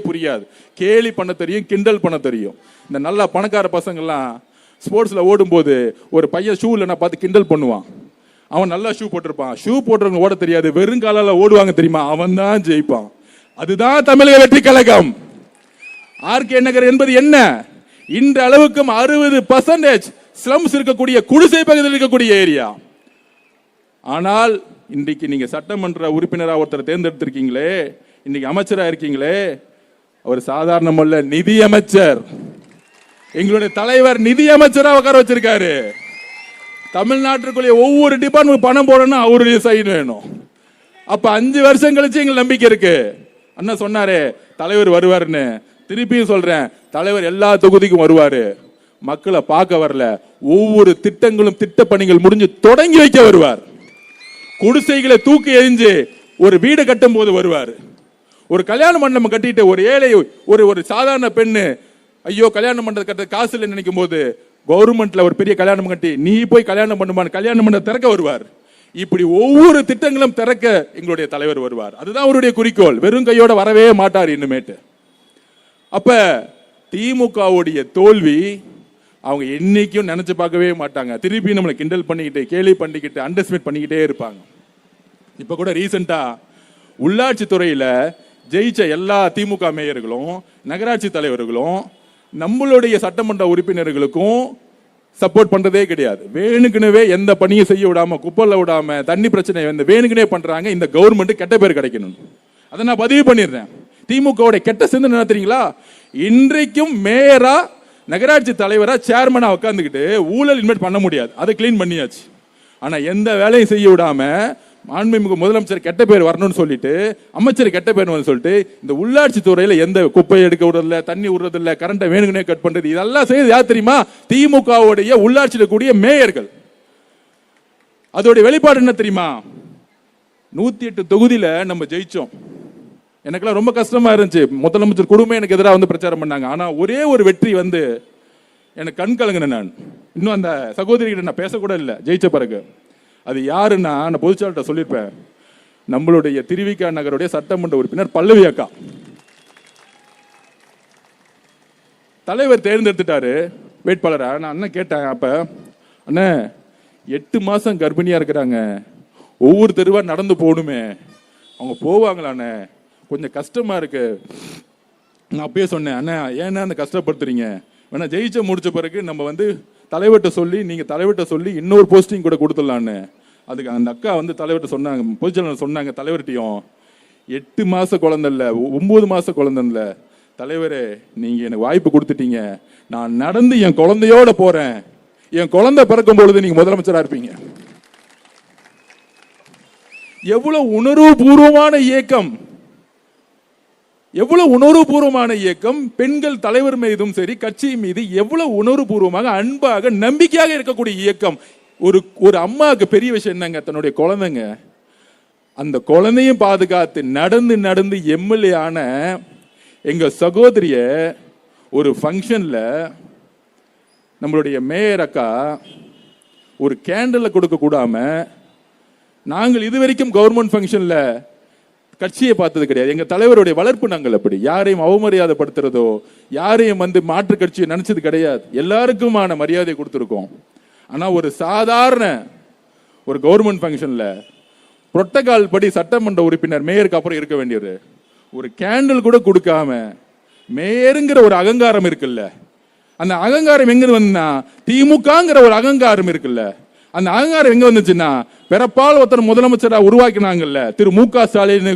புரியாது. கேலி பண்ண தெரியும், கிண்டல் பண்ண தெரியும். இந்த நல்ல பணக்கார பசங்கள்லாம் ஸ்போர்ட்ஸ்ல ஓடும் போது ஒரு பையன் ஷூ இல்லைன்னா பார்த்து கிண்டல் பண்ணுவான். அவன் நல்லா ஷூ போட்டிருப்பான். ஷூ போட்டுறவங்க ஓட தெரியாது, வெறும் காலால ஓடுவாங்க தெரியுமா, அவன் தான் ஜெயிப்பான். அதுதான் தமிழக வெற்றி கழகம். ஆர்கே நகர் என்பது என்ன? இன்ற அளவுக்கும் 60% ஸ்லம்ஸ் இருக்கக்கூடிய குடிசை பகுதியில் இருக்கக்கூடிய ஏரியா. ஆனால் இன்றைக்கு நீங்க சட்டமன்ற உறுப்பினராக ஒருத்தர் தேர்ந்தெடுத்திருக்கீங்களே, இன்னைக்கு அமைச்சரா இருக்கீங்களே, அவர் சாதாரணமல்ல, நிதி அமைச்சர். எங்களுடைய தலைவர் நிதி அமைச்சரா உட்கார வச்சிருக்காரு. தமிழ்நாட்டிற்குள்ளே ஒவ்வொரு டிபார்ட்மெண்ட் பணம் போடணும், அவருடைய சைன் வேணும். அப்ப 5 வருஷம் கழிச்சு எங்களுக்கு நம்பிக்கை இருக்கு. அண்ணா சொன்னாரு தலைவர் வருவாருன்னு, திருப்பியும் சொல்றேன், தலைவர் எல்லா தொகுதிக்கும் வருவாரு. மக்களை பார்க்க வரல, ஒவ்வொரு திட்டங்களும் திட்ட பணிகள் முடிஞ்சு தொடங்கி வைக்க வருவார். குடிசைகளை தூக்கி எறிஞ்சு ஒரு வீடு கட்டும் போது வருவார். ஒரு கல்யாண மண்டபம் கட்டிட்டு ஒரு ஏழை ஒரு சாதாரண பெண்ணு ஐயோ கல்யாணம் பண்றது கட்ட காசு இல்லைன்னு நினைக்கும் போது கவர்மெண்ட்ல ஒரு பெரிய கல்யாணம் கட்டி நீ போய் கல்யாணம் பண்ணுமான்னு கல்யாணம் பண்ண திறக்க வருவார். இப்படி ஒவ்வொரு திட்டங்களும் திறக்க எங்களுடைய தலைவர் வருவார். அதுதான் அவருடைய குறிக்கோள். வெறும் கையோட வரவே மாட்டார் இன்னுமேட்டு. அப்ப திமுகவுடைய தோல்வி அவங்க என்னைக்கும் நினைச்சு பார்க்கவே மாட்டாங்க. திருப்பி நம்மளை கிண்டல் பண்ணிக்கிட்டு கேலி பண்ணிக்கிட்டு அண்டர்ஸ்டிமேட் பண்ணிக்கிட்டே இருப்பாங்க. இப்ப கூட ரீசெண்டா உள்ளாட்சி துறையில ஜெயிச்ச எல்லா திமுக மேயர்களும் நகராட்சி தலைவர்களும் நம்மளுடைய சட்டமன்ற உறுப்பினர்களுக்கும் சப்போர்ட் பண்றதே கிடையாது. வேணுக்குனவே எந்த பணியும் செய்ய விடாம குப்பல்ல விடாம தண்ணி பிரச்சனை வந்து வேணுக்குனே பண்றாங்க. இந்த கவர்மெண்ட் கெட்ட பேர் கிடைக்கணும். அதை நான் பதிவு பண்ணிடுறேன். திமுக கெட்ட சிந்தனை என்ன தெரியுங்களா? இன்றைக்கும் மேயரா நகராட்சி தலைவரா சேர்மனா உட்காந்துக்கிட்டு ஊழல் இன்வெஸ்ட் பண்ண முடியாது. அதை கிளீன் பண்ணியாச்சு. ஆனா எந்த வேலையும் செய்ய விடாம மாண்புமிகு முதலமைச்சர் கெட்ட பேர் வரணும்னு சொல்லிட்டு அமைச்சர் கெட்ட பேர் சொல்லிட்டு இந்த உள்ளாட்சி துறையில எந்த குப்பையை எடுக்க விடுறதில்ல, தண்ணி விடுறதில்ல, கரண்ட்டை வேணுங்கனே கட் பண்றது, இதெல்லாம் செய்யறது யார் தெரியுமா? திமுகவுடைய உள்ளாட்சியில் கூடிய மேயர்கள். அதோட வெளிப்பாடு என்ன தெரியுமா? 108 தொகுதியில நம்ம ஜெயிச்சோம். எனக்கெல்லாம் ரொம்ப கஷ்டமா இருந்துச்சு. முதலமைச்சர் குடும்பம் எனக்கு எதிராக வந்து பிரச்சாரம் பண்ணாங்க. ஆனா ஒரே ஒரு வெற்றி வந்து எனக்கு கண் கலங்கினேன். நான் இன்னும் அந்த சகோதரிகிட்ட நான் பேசக்கூட இல்லை ஜெயிச்ச பிறகு. அது யாருன்னா நான் பொதுச்சாளர்கிட்ட சொல்லியிருப்பேன். நம்மளுடைய திருவிக நகருடைய சட்டமன்ற உறுப்பினர் பல்லவி அக்கா. தலைவர் தேர்ந்தெடுத்துட்டாரு வேட்பாளரா. நான் அண்ணன் கேட்டேன், அப்ப அண்ணே 8 மாசம் கர்ப்பிணியா இருக்கிறாங்க, ஒவ்வொரு தெருவா நடந்து போகணுமே, அவங்க போவாங்களாண்ணே, கொஞ்சம் கஷ்டமா இருக்கு. நான் அப்பயே சொன்னேன், அண்ணா ஏன்னா அந்த கஷ்டப்படுத்துறீங்க, வேணா ஜெயிச்ச முடிச்ச பிறகு நம்ம வந்து தலைவர்கிட்ட சொல்லி நீங்க தலைவர்கிட்ட சொல்லி இன்னொரு போஸ்டிங் கூட கொடுத்துடலான்னு. அதுக்கு அந்த அக்கா வந்து தலைவர்கிட்ட சொன்னாங்க, பொதுச்செயலாளர் சொன்னாங்க தலைவர்கிட்டையும், 8 மாச குழந்தை இல்ல 9 மாச குழந்தை இல்ல தலைவரே, நீங்க எனக்கு வாய்ப்பு கொடுத்துட்டீங்க, நான் நடந்து என் குழந்தையோட போறேன், என் குழந்தை பிறக்கும் பொழுது நீங்க முதலமைச்சரா இருப்பீங்க. எவ்வளவு உணர்வு பூர்வமான இயக்கம், எவ்வளவு உணர்வுபூர்வமான இயக்கம். பெண்கள் தலைவர் மீதும் சரி கட்சி மீது எவ்வளவு உணர்வுபூர்வமாக அன்பாக நம்பிக்கையாக இருக்கக்கூடிய இயக்கம். ஒரு அம்மாவுக்கு பெரிய விஷயம் என்னங்க, தன்னுடைய குழந்தைங்க, அந்த குழந்தையும் பாதுகாத்து நடந்து நடந்து எம்எல்ஏ ஆன எங்க சகோதரிய ஒரு ஃபங்க்ஷன்ல நம்மளுடைய மேயர் அக்கா ஒரு கேண்டல கொடுக்க கூடாம, நாங்கள் இதுவரைக்கும் கவர்மெண்ட் ஃபங்க்ஷன்ல கட்சியை பார்த்தது கிடையாது. எங்க தலைவருடைய வளர்ப்பு நாங்கள் அப்படி யாரையும் அவமரியாதைப்படுத்துறதோ யாரையும் வந்து மாற்று கட்சியை நினைச்சது கிடையாது. எல்லாருக்குமான மரியாதை கொடுத்துருக்கோம். ஆனா ஒரு சாதாரண ஒரு கவர்மெண்ட் ஃபங்க்ஷன்ல புரோட்டோகால் படி சட்டமன்ற உறுப்பினர் மேயருக்கு அப்புறம் இருக்க வேண்டியது ஒரு கேண்டில் கூட கொடுக்காம, மேயருங்கிற ஒரு அகங்காரம் இருக்குல்ல, அந்த அகங்காரம் எங்க வந்தா திமுகங்கிற ஒரு அகங்காரம் இருக்குல்ல, அந்த அகங்காரம் எங்க வந்துச்சுன்னா பிறப்பால் ஒருத்தர் முதலமைச்சரா உருவாக்கினாங்கல்ல திரு மு.க. ஸ்டாலின்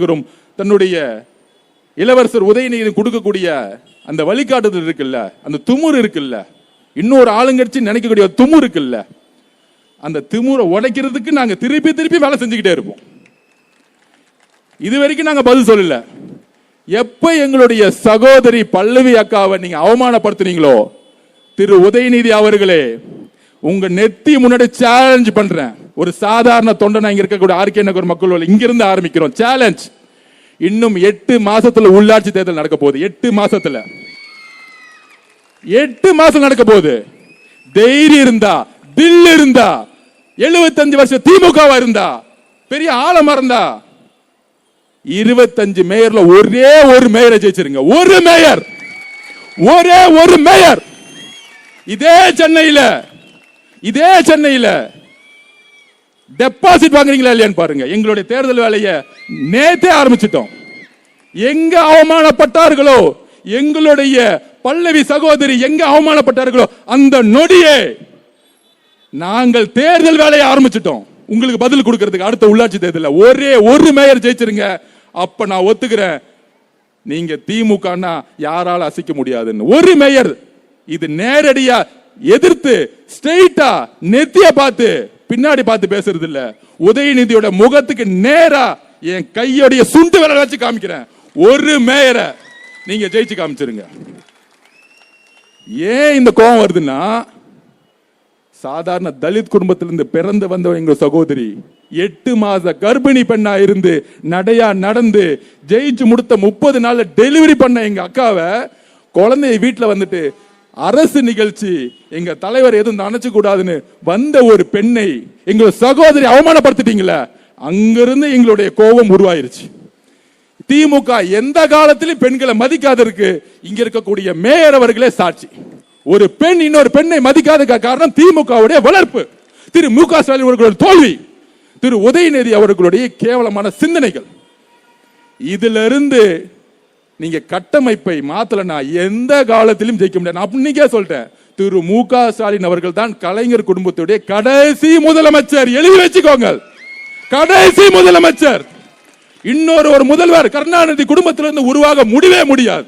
தன்னுடைய இளவரசர் உதயநிதி கொடுக்கக்கூடிய அந்த வழிகாட்டுதல் இருக்குல்ல, அந்த துமுறு இருக்குல்ல, இன்னொரு ஆளுங்கட்சி நினைக்கக்கூடிய துமுறு இருக்குல்ல, அந்த திமுறை உடைக்கிறதுக்கு நாங்க திருப்பி திருப்பி வேலை செஞ்சுக்கிட்டே இருப்போம். இது வரைக்கும் நாங்க பதில் சொல்லல. எப்ப எங்களுடைய சகோதரி பல்லவி அக்காவை நீங்க அவமானப்படுத்துனீங்களோ, திரு உதயநிதி அவர்களே, உங்க நெத்தி முன்னாடி சேலஞ்ச் பண்றேன். ஒரு சாதாரண தொண்டனா இங்க இருக்கக்கூடிய ஆர்கே நகர் மக்கள் இங்க இருந்து ஆரம்பிக்கிறோம் சேலஞ்ச். இன்னும் 8 மாசத்துல உள்ளாட்சி தேர்தல் நடக்க போகுது. 8 மாசத்துல 8 மாசம் நடக்க போகுது. தைரியம் இருந்தா, தில் இருந்தா, 75 வருஷம் திமுகவா இருந்தா, பெரிய ஆழமா இருந்தா 25 மேயர்ல ஒரே ஒரு மேயரை ஜெயிச்சிருங்க. ஒரு மேயர், ஒரே ஒரு மேயர். இதே சென்னையில டெபாசிட் வாங்குறீங்களா இல்லையான்னு பாருங்க. எங்களுடைய தேர்தல் வேலையை நேத்தே ஆரம்பிச்சிட்டோம். எங்க அவமானப்பட்டார்களோ, எங்களுடைய பல்லவி சகோதரி எங்க அவமானப்பட்டார்களோ அந்த நொடியே நாங்கள் தேர்தல் வேலையை ஆரம்பிச்சிட்டோம். உங்களுக்கு பதில் கொடுக்கிறதுக்கு அடுத்த உள்ளாட்சி தேர்தல் ஒரே ஒரு மேயர் ஜெயிச்சிருங்க. அப்ப நான் ஒத்துக்கிறேன், நீங்க திமுகனா யாரால அசைக்க முடியாதுன்னு. ஒரு மேயர். இது நேரடியா எதிர்த்து ஸ்ட்ரெயிட்டா நெத்திய பார்த்து பின்னாடி பார்த்து பேசுறது இல்ல. உதயநிதியோட முகத்துக்கு நேரா என் கையோடைய சுண்டு விரல் வச்சு காமிக்கிறேன். ஒரு மேயரை நீங்க ஜெயிச்சு காமிச்சிருங்க. ஏன் இந்த கோபம் வருதுன்னா, சாதாரண தலித் குடும்பத்திலிருந்து பிறந்து வந்த எங்க சகோதரி 8 மாச கர்ப்பிணி பெண்ணா இருந்து நடையா நடந்து ஜெயிச்சு முடித்த 30 நாள்ல டெலிவரி பண்ண எங்க அக்காவை குழந்தைய வீட்டுல வந்துட்டு அரசு நிகழ்ச்சி எங்க தலைவர் எதுவும் நினைச்சு கூடாதுன்னு வந்த ஒரு பெண்ணை எங்க சகோதரி அவமானப்படுத்திட்டீங்களா, அங்கிருந்து எங்களுடைய கோபம் உருவாயிருச்சு. திமுக எந்த காலத்திலும் பெண்களை மதிக்காதற்கு இங்க இருக்கக்கூடிய மேயர் அவர்களே சாட்சி. ஒரு பெண் இன்னொரு பெண்ணை மதிக்காத காரணம் திமுகவுடைய வளர்ப்பு, திரு மு க ஸ்டாலின் அவர்களுடைய தோல்வி, திரு உதயநிதி அவர்களுடைய கேவலமான சிந்தனைகள். இதுல இருந்து நீங்க கட்டமைப்பை மாத்தலனா எந்த காலத்திலும் ஜெயிக்க முடியாது. நான் இன்னைக்கே சொல்லிட்டேன், திரு மு க ஸ்டாலின் அவர்கள் தான் கலைஞர் குடும்பத்துடைய கடைசி முதலமைச்சர். எழுதி வச்சுக்கோங்க, கடைசி முதலமைச்சர். இன்னொரு ஒரு முதல்வர் கருணாநிதி குடும்பத்திலிருந்து உருவாக முடியவே முடியாது.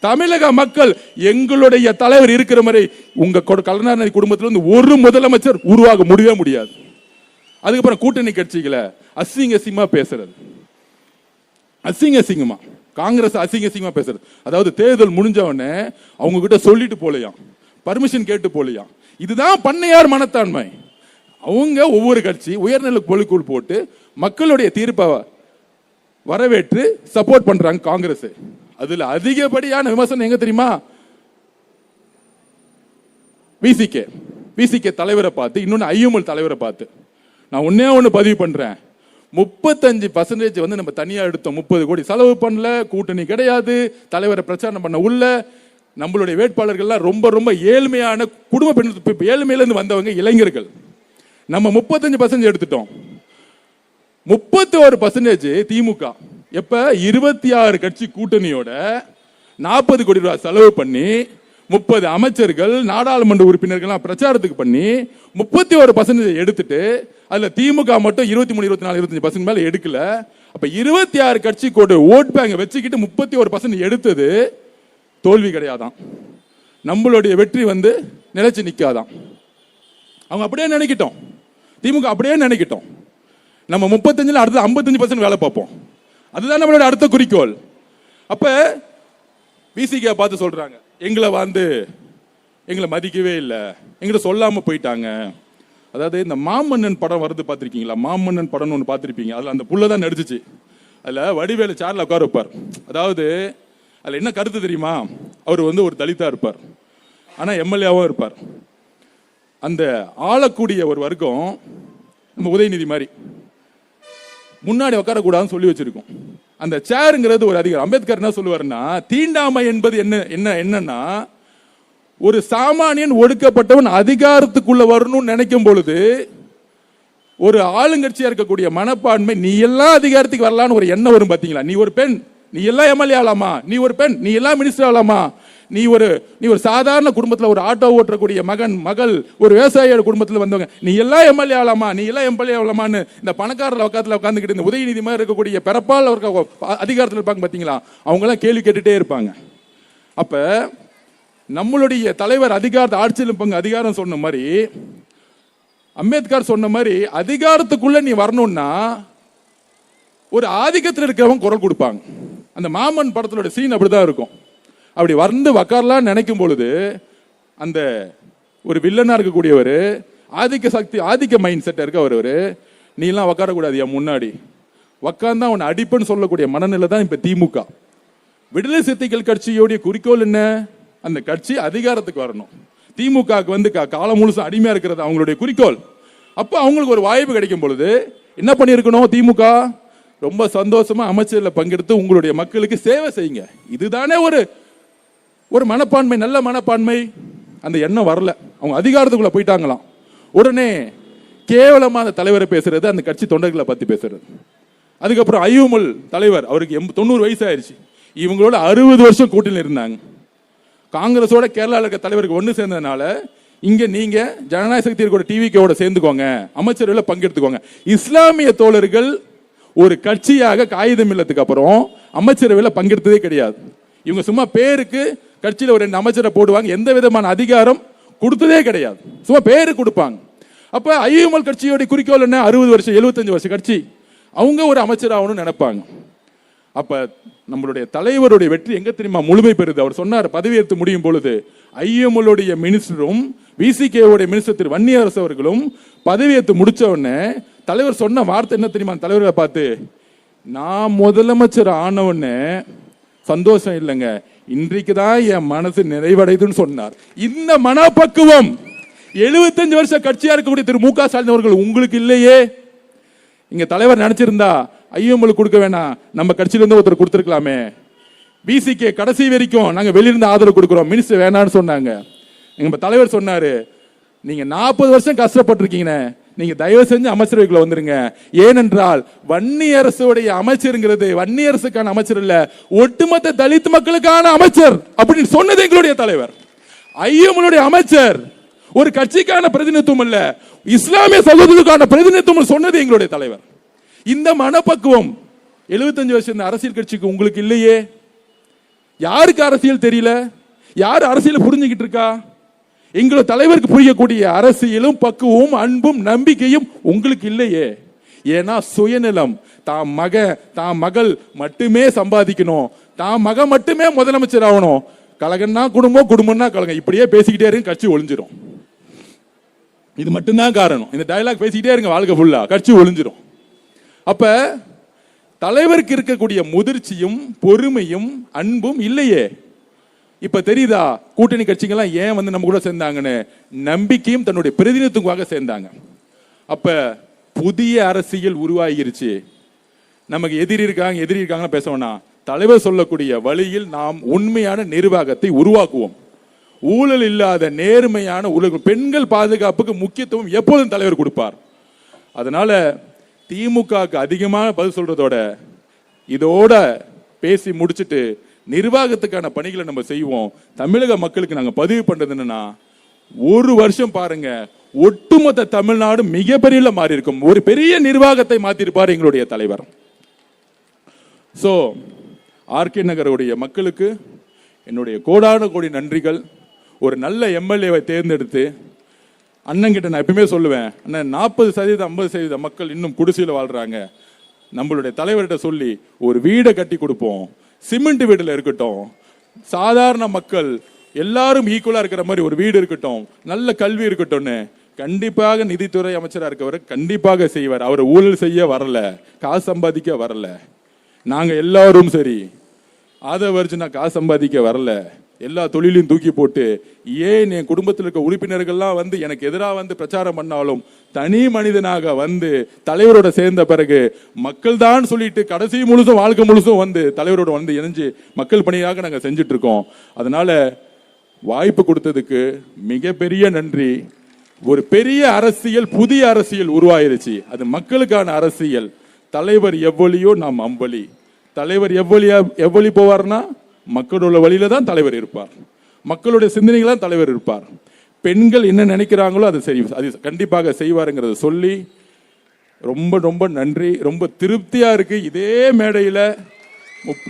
தமிழக மக்கள் எங்களுடைய தலைவர் இருக்கிற மாதிரி உங்க கருணாநிதி குடும்பத்திலிருந்து ஒரு முதலமைச்சர் உருவாக முடியவே முடியாது. அதுக்கப்புறம் கூட்டணி கட்சிகளை அசிங்கமா பேசுறது, அசிங்கமா காங்கிரஸ் அசிங்கமா பேசுறது. அதாவது தேர்தல் முடிஞ்ச உடனே அவங்க கிட்ட சொல்லிட்டு போலையாம், பர்மிஷன் கேட்டு போலையாம். இதுதான் பண்ணையார் மனத்தாண்மை. அவங்க ஒவ்வொரு கட்சி உயர்நிலை பொலிக்குள் போட்டு மக்களுடைய தீர்ப்பை வரவேற்று சப்போர்ட் பண்றாங்க காங்கிரஸ். அதுல அதிகப்படியான விமர்சனம் எங்க தெரியுமா, விசிகே தலைவரை பார்த்து, இன்னொன்னு ஐஎம்எல் தலைவரை பார்த்து. நான் ஒன்னே ஒன்னு பதிவு பண்றேன், 35% வந்து நம்ம தனியா எடுத்தோம், 30 கோடி செலவு பண்ணல, கூட்டணி கிடையாது, தலைவரை பிரச்சாரம் பண்ண உள்ள நம்மளுடைய வேட்பாளர்கள்லாம் ரொம்ப ரொம்ப ஏழ்மையான குடும்ப பெண், ஏழ்மையில இருந்து வந்தவங்க இளைஞர்கள். நம்ம 35% எடுத்துட்டோம். 31% திமுக. எப்ப 26 கட்சி கூட்டணியோட 40 கோடி ரூபாய் செலவு பண்ணி 30 அமைச்சர்கள் நாடாளுமன்ற உறுப்பினர்கள் பிரச்சாரத்துக்கு பண்ணி 31% எடுத்துட்டு அதுல திமுக மட்டும் 23, 24, 25% மேல எடுக்கல. அப்ப 26 கட்சி கூட ஓட் பேங்க் வச்சுக்கிட்டு 31% எடுத்தது தோல்வி கிடையாதான், நம்மளுடைய வெற்றி வந்து நிலைச்சு நிக்காதான். அவங்க அப்படியே நினைக்கிட்டோம், திமுக அப்படியே நினைக்கிட்டோம். நம்ம 35 அடுத்து 55% வேலை பார்ப்போம், அதுதான் நம்மளோட அடுத்த குறிக்கோள். அப்ப விசிகே பார்த்து சொல்றாங்க, எங்களை மதிக்கவே இல்லை, எங்களை சொல்லாம போயிட்டாங்க. அதாவது இந்த மாமன்னன் படம் வருது பார்த்திருக்கீங்களா, மாமன்னன் படம் ஒன்று பார்த்திருப்பீங்க. அதுல அந்த புள்ள தான் நடிச்சிச்சு. அதுல வடிவேலு சேர்ல உட்கார வைப்பார். அதாவது அதுல என்ன கருத்து தெரியுமா, அவர் வந்து ஒரு தலிதா இருப்பார், ஆனா எம்எல்ஏவும் இருப்பார். அந்த ஆளக்கூடிய ஒரு வர்க்கம் நம்ம உதயநிதி மாதிரி முன்னாடி உட்காரக்கூடாதுன்னு சொல்லி வச்சிருக்கோம். அந்த சேருங்கிறது ஒரு அதிகாரம். அம்பேத்கர் என்ன சொல்லுவாருன்னா, தீண்டாமை என்பது என்னன்னா, ஒரு சாமானியன் ஒடுக்கப்பட்டவன் அதிகாரத்துக்குள்ள வரணும்னு நினைக்கும் பொழுது ஒரு ஆளுங்கட்சியா இருக்கக்கூடிய மனப்பான்மை, நீ எல்லாம் அதிகாரத்துக்கு வரலான்னு ஒரு எண்ணம் வரும் பாத்தீங்களா. நீ ஒரு பெண், நீ எல்லாம் எம்எல்ஏ ஆகலாமா, நீ ஒரு பெண், நீ எல்லாம் மினிஸ்டர் ஆகலாமா, நீ ஒரு சாதாரண குடும்பத்தில் ஒரு ஆட்டோ ஓட்டக்கூடிய மகள், ஒரு விவசாயியோட குடும்பத்தில் வந்தவங்க, நீ எல்லாம் எம்எல்ஏ ஆகலாமா, நீ எல்லாம் எம்எல்ஏ ஆகலாமான்னு இந்த பணக்காரர் உட்காந்துல உட்காந்துக்கிட்டு இந்த உதயநிதி மாதிரி இருக்கக்கூடிய பிறப்பால் அதிகாரத்தில் இருப்பாங்க பாத்தீங்களா, அவங்க எல்லாம் கேள்வி கேட்டுட்டே இருப்பாங்க. அப்ப நம்மளுடைய தலைவர் ஆட்சியில் பங்கு அதிகாரம் சொன்ன மாதிரி, அம்பேத்கர் சொன்ன மாதிரி அதிகாரத்துக்குள்ள நீ வரணும்னா ஒரு ஆதிக்கத்தில் இருக்கிறவங்க குரல் கொடுப்பாங்க. அந்த மாமன் படத்தோட சீன் அப்படிதான் இருக்கும். அப்படி வந்து உக்காரலாம் நினைக்கும் பொழுது அந்த ஒரு வில்லனா இருக்கக்கூடியவர், ஆதிக்க மைண்ட் செட் இருக்க ஒருவர், நீ எல்லாம் உக்காரக்கூடாது என் முன்னாடி, உக்காந்தா அவனை அடிப்புன்னு சொல்லக்கூடிய மனநிலை தான் இப்ப திமுக. விடுதலை சிறுத்தைகள் கட்சியோடைய குறிக்கோள் என்ன, அந்த கட்சி அதிகாரத்துக்கு வரணும். திமுக வந்து காலம் முழுசும் அடிமையா இருக்கிறது அவங்களுடைய குறிக்கோள். அப்ப அவங்களுக்கு ஒரு வாய்ப்பு கிடைக்கும் பொழுது என்ன பண்ணிருக்கணும், திமுக ரொம்ப சந்தோஷமா அமைச்சர்ல பங்கெடுத்து உங்களுடைய மக்களுக்கு சேவை செய்யுங்க. இதுதானே ஒரு மனப்பான்மை, நல்ல மனப்பான்மை. அந்த எண்ணம் வரல, அவங்க அதிகாரத்துக்குள்ள போயிட்டாங்களாம். உடனே கேவலமான தலைவரை பேசுறது, அந்த கட்சி தொண்டர்களை பத்தி பேசுறது. அதுக்கப்புறம் ஐயூமல் தலைவர், அவருக்கு 90 வயசு ஆயிடுச்சு, இவங்களோட 60 வருஷம் கூட்டணியில் இருந்தாங்க. காங்கிரஸோட கேரளாவில் இருக்க தலைவருக்கு ஒன்று சேர்ந்ததுனால இங்க நீங்க ஜனநாயக சக்தி கூட டிவிக்கோட சேர்ந்துக்கோங்க, அமைச்சரவையில் பங்கெடுத்துக்கோங்க. இஸ்லாமிய தோழர்கள் ஒரு கட்சியாக காகிதம் இல்லத்துக்கு அப்புறம் அமைச்சரவையில் பங்கெடுத்ததே கிடையாது. இவங்க சும்மா பேருக்கு கட்சியில் ஒரு 2 அமைச்சரை போடுவாங்க, எந்த விதமான அதிகாரம் கொடுத்ததே கிடையாது, சும்மா பேரு கொடுப்பாங்க. அப்ப ஐஎம்எல் கட்சியோட குறிக்கோள் என்ன, 60 வருஷம் 75 வருஷம் கட்சி, அவங்க ஒரு அமைச்சர் ஆகணும்னு நினைப்பாங்க. அப்ப நம்மளுடைய தலைவருடைய வெற்றி எங்க தெரியுமா முழுமை பெறுது. அவர் சொன்னார், பதவியேற்று முடியும் பொழுது ஐஎம்எல்லுடைய மினிஸ்டரும் விசிகேவுடைய மினிஸ்டர் திரு வன்னியரசு அவர்களும் பதவியேற்று முடிச்ச உடனே தலைவர் சொன்ன வார்த்தை என்ன தெரியுமா, தலைவரை பார்த்து, நான் முதலமைச்சர் ஆனவுடனே சந்தோஷம் இல்லைங்க, இன்றைக்கு தான் என் மனசு நிறைவடைதுன்னு சொன்னார். இந்த மனப்பக்குவம் 75 வருஷம் கட்சியா இருக்கக்கூடிய திரு மு க ஸ்டாலின் அவர்கள் உங்களுக்கு இல்லையே. இங்க தலைவர் நினைச்சிருந்தா ஐஎம்எல் கொடுக்க வேணாம், நம்ம கட்சியில இருந்து ஒருத்தர் கொடுத்திருக்கலாமே. பிசிகே கடைசி வரைக்கும் நாங்க வெளியிருந்து ஆதரவு கொடுக்கிறோம், மினிஸ்டர் வேணான்னு சொன்னாங்க. எங்க தலைவர் சொன்னாரு, நீங்க 40 வருஷம் கஷ்டப்பட்டிருக்கீங்க, நீங்க தயவு செஞ்சு அமைச்சரவைக்குள்ள வந்துருங்க. ஏனென்றால் வன்னி அரசுடைய அமைச்சருங்கிறது வன்னி அரசுக்கான அமைச்சர் இல்ல, ஒட்டுமொத்த தலித் மக்களுக்கான அமைச்சர் அப்படின்னு சொன்னது எங்களுடைய தலைவர். ஐஎம்எல் அமைச்சர் ஒரு கட்சிக்கான பிரதிநிதித்துவம் இல்ல, இஸ்லாமிய சகோதரர்களுக்கான பிரதிநிதித்துவம் சொன்னது எங்களுடைய தலைவர். இந்த மனப்பக்குவம் 75 வருஷம் அரசியல் கட்சிக்கு உங்களுக்கு இல்லையே. யாருக்கு அரசியல் தெரியல, யார் அரசியல் புரிஞ்சுக்கிட்டு இருக்கா? எங்களோட தலைவருக்கு புரியக்கூடிய அரசியலும் பக்குவமும் அன்பும் நம்பிக்கையும் உங்களுக்கு இல்லையே. ஏன்னா சுயநலம், தாம் மகள் மட்டுமே சம்பாதிக்கணும், தாம் மகன் மட்டுமே முதலமைச்சர் ஆகணும், கழகம்னா குடும்பம், குடும்பம்னா கழகம், இப்படியே பேசிக்கிட்டே இருங்க, கட்சி ஒளிஞ்சிரும். இது மட்டும்தான் காரணம். இந்த டயலாக் பேசிக்கிட்டே இருங்க, வாழ்க்கை ஃபுல்லா கட்சி ஒளிஞ்சிரும். அப்ப தலைவருக்கு இருக்கக்கூடிய முதிர்ச்சியும் பொறுமையும் அன்பும் இல்லையே. இப்ப தெரியுதா கூட்டணி கட்சிகள்லாம் ஏன் வந்து நம்ம கூட சேர்ந்தாங்கன்னு? நம்பிக்கையும் தன்னுடைய பிரதிநிதித்துவமாக சேர்ந்தாங்க. அப்ப புதிய அரசியல் உருவாகிருச்சு. நமக்கு எதிரி இருக்காங்கன்னு பேசணும்னா தலைவர் சொல்லக்கூடிய வழியில் நாம் உண்மையான நிர்வாகத்தை உருவாக்குவோம். ஊழல் இல்லாத நேர்மையான உலகம், பெண்கள் பாதுகாப்புக்கு முக்கியத்துவம் எப்போதும் தலைவர் கொடுப்பார். அதனால திமுகவுக்கு அதிகமான பதில் சொல்றதோட இதோட பேசி முடிச்சுட்டு நிர்வாகத்துக்கான பணிகளை நம்ம செய்வோம். தமிழக மக்களுக்கு நாங்க பதிவு பண்றது என்னன்னா, ஒரு வருஷம் பாருங்க, ஒட்டுமொத்த தமிழ்நாடு மிகப்பெரிய மாறி இருக்கும். ஒரு பெரிய நிர்வாகத்தை மாத்திருப்பார் எங்களுடைய தலைவர். சோ ஆர்கே நகருடைய மக்களுக்கு என்னுடைய கோடான கோடி நன்றிகள். ஒரு நல்ல எம்எல்ஏவை தேர்ந்தெடுத்து அண்ணங்கிட்ட நான் எப்பவுமே சொல்லுவேன், அண்ணன் 40% 50% மக்கள் இன்னும் குடிசையில் வாழ்றாங்க, நம்மளுடைய தலைவர்கிட்ட சொல்லி ஒரு வீடை கட்டி கொடுப்போம், சிமெண்ட் வீடுல இருக்கட்டும், சாதாரண மக்கள் எல்லாரும் ஈக்குவலா இருக்கிற மாதிரி ஒரு வீடு இருக்கட்டும், நல்ல கல்வி இருக்கட்டும்னு கண்டிப்பாக நிதித்துறை அமைச்சராக இருக்கவர் கண்டிப்பாக செய்வார். அவர் ஊழல் செய்ய வரல, காசு சம்பாதிக்க வரல. நாங்க எல்லாரும் சரி ஆதவர்ஜுனா காசு சம்பாதிக்க வரல, எல்லா தொழிலையும் தூக்கி போட்டு ஏன் என் குடும்பத்தில் இருக்க உறுப்பினர்கள்லாம் வந்து எனக்கு எதிராக வந்து பிரச்சாரம் பண்ணாலும் தனி மனிதனாக வந்து தலைவரோட சேர்ந்த பிறகு மக்கள் தான் சொல்லிட்டு கடைசி முழுசும் வாழ்க்கை முழுசும் வந்து தலைவரோட வந்து இணைஞ்சு மக்கள் பணியாக நாங்கள் செஞ்சுட்டு இருக்கோம். அதனால வாய்ப்பு கொடுத்ததுக்கு மிகப்பெரிய நன்றி. ஒரு பெரிய அரசியல், புதிய அரசியல் உருவாயிருச்சு. அது மக்களுக்கான அரசியல். தலைவர் எவ்வளியோ நாம் அம்பளி. தலைவர் எவ்வளி போவார்னா மக்களோட வழியில தான் தலைவர் இருப்பார், மக்களுடைய சிந்தனைகளா தலைவர் இருப்பார். பெண்கள் என்ன நினைக்கிறாங்களோ அதை அது கண்டிப்பாக செய்வாருங்கிறத சொல்லி ரொம்ப ரொம்ப நன்றி. ரொம்ப திருப்தியா இருக்கு. இதே மேடையில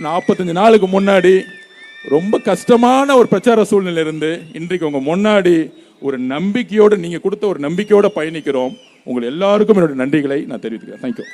45 நாளுக்கு முன்னாடி ரொம்ப கஷ்டமான ஒரு பிரச்சார சூழ்நிலை இருந்து இன்றைக்கு உங்க முன்னாடி ஒரு நம்பிக்கையோட, நீங்க கொடுத்த ஒரு நம்பிக்கையோட பயணிக்கிறோம். உங்கள் எல்லாருக்கும் என்னுடைய நன்றிகளை நான் தெரிவித்துக்கிறேன். தேங்க்யூ.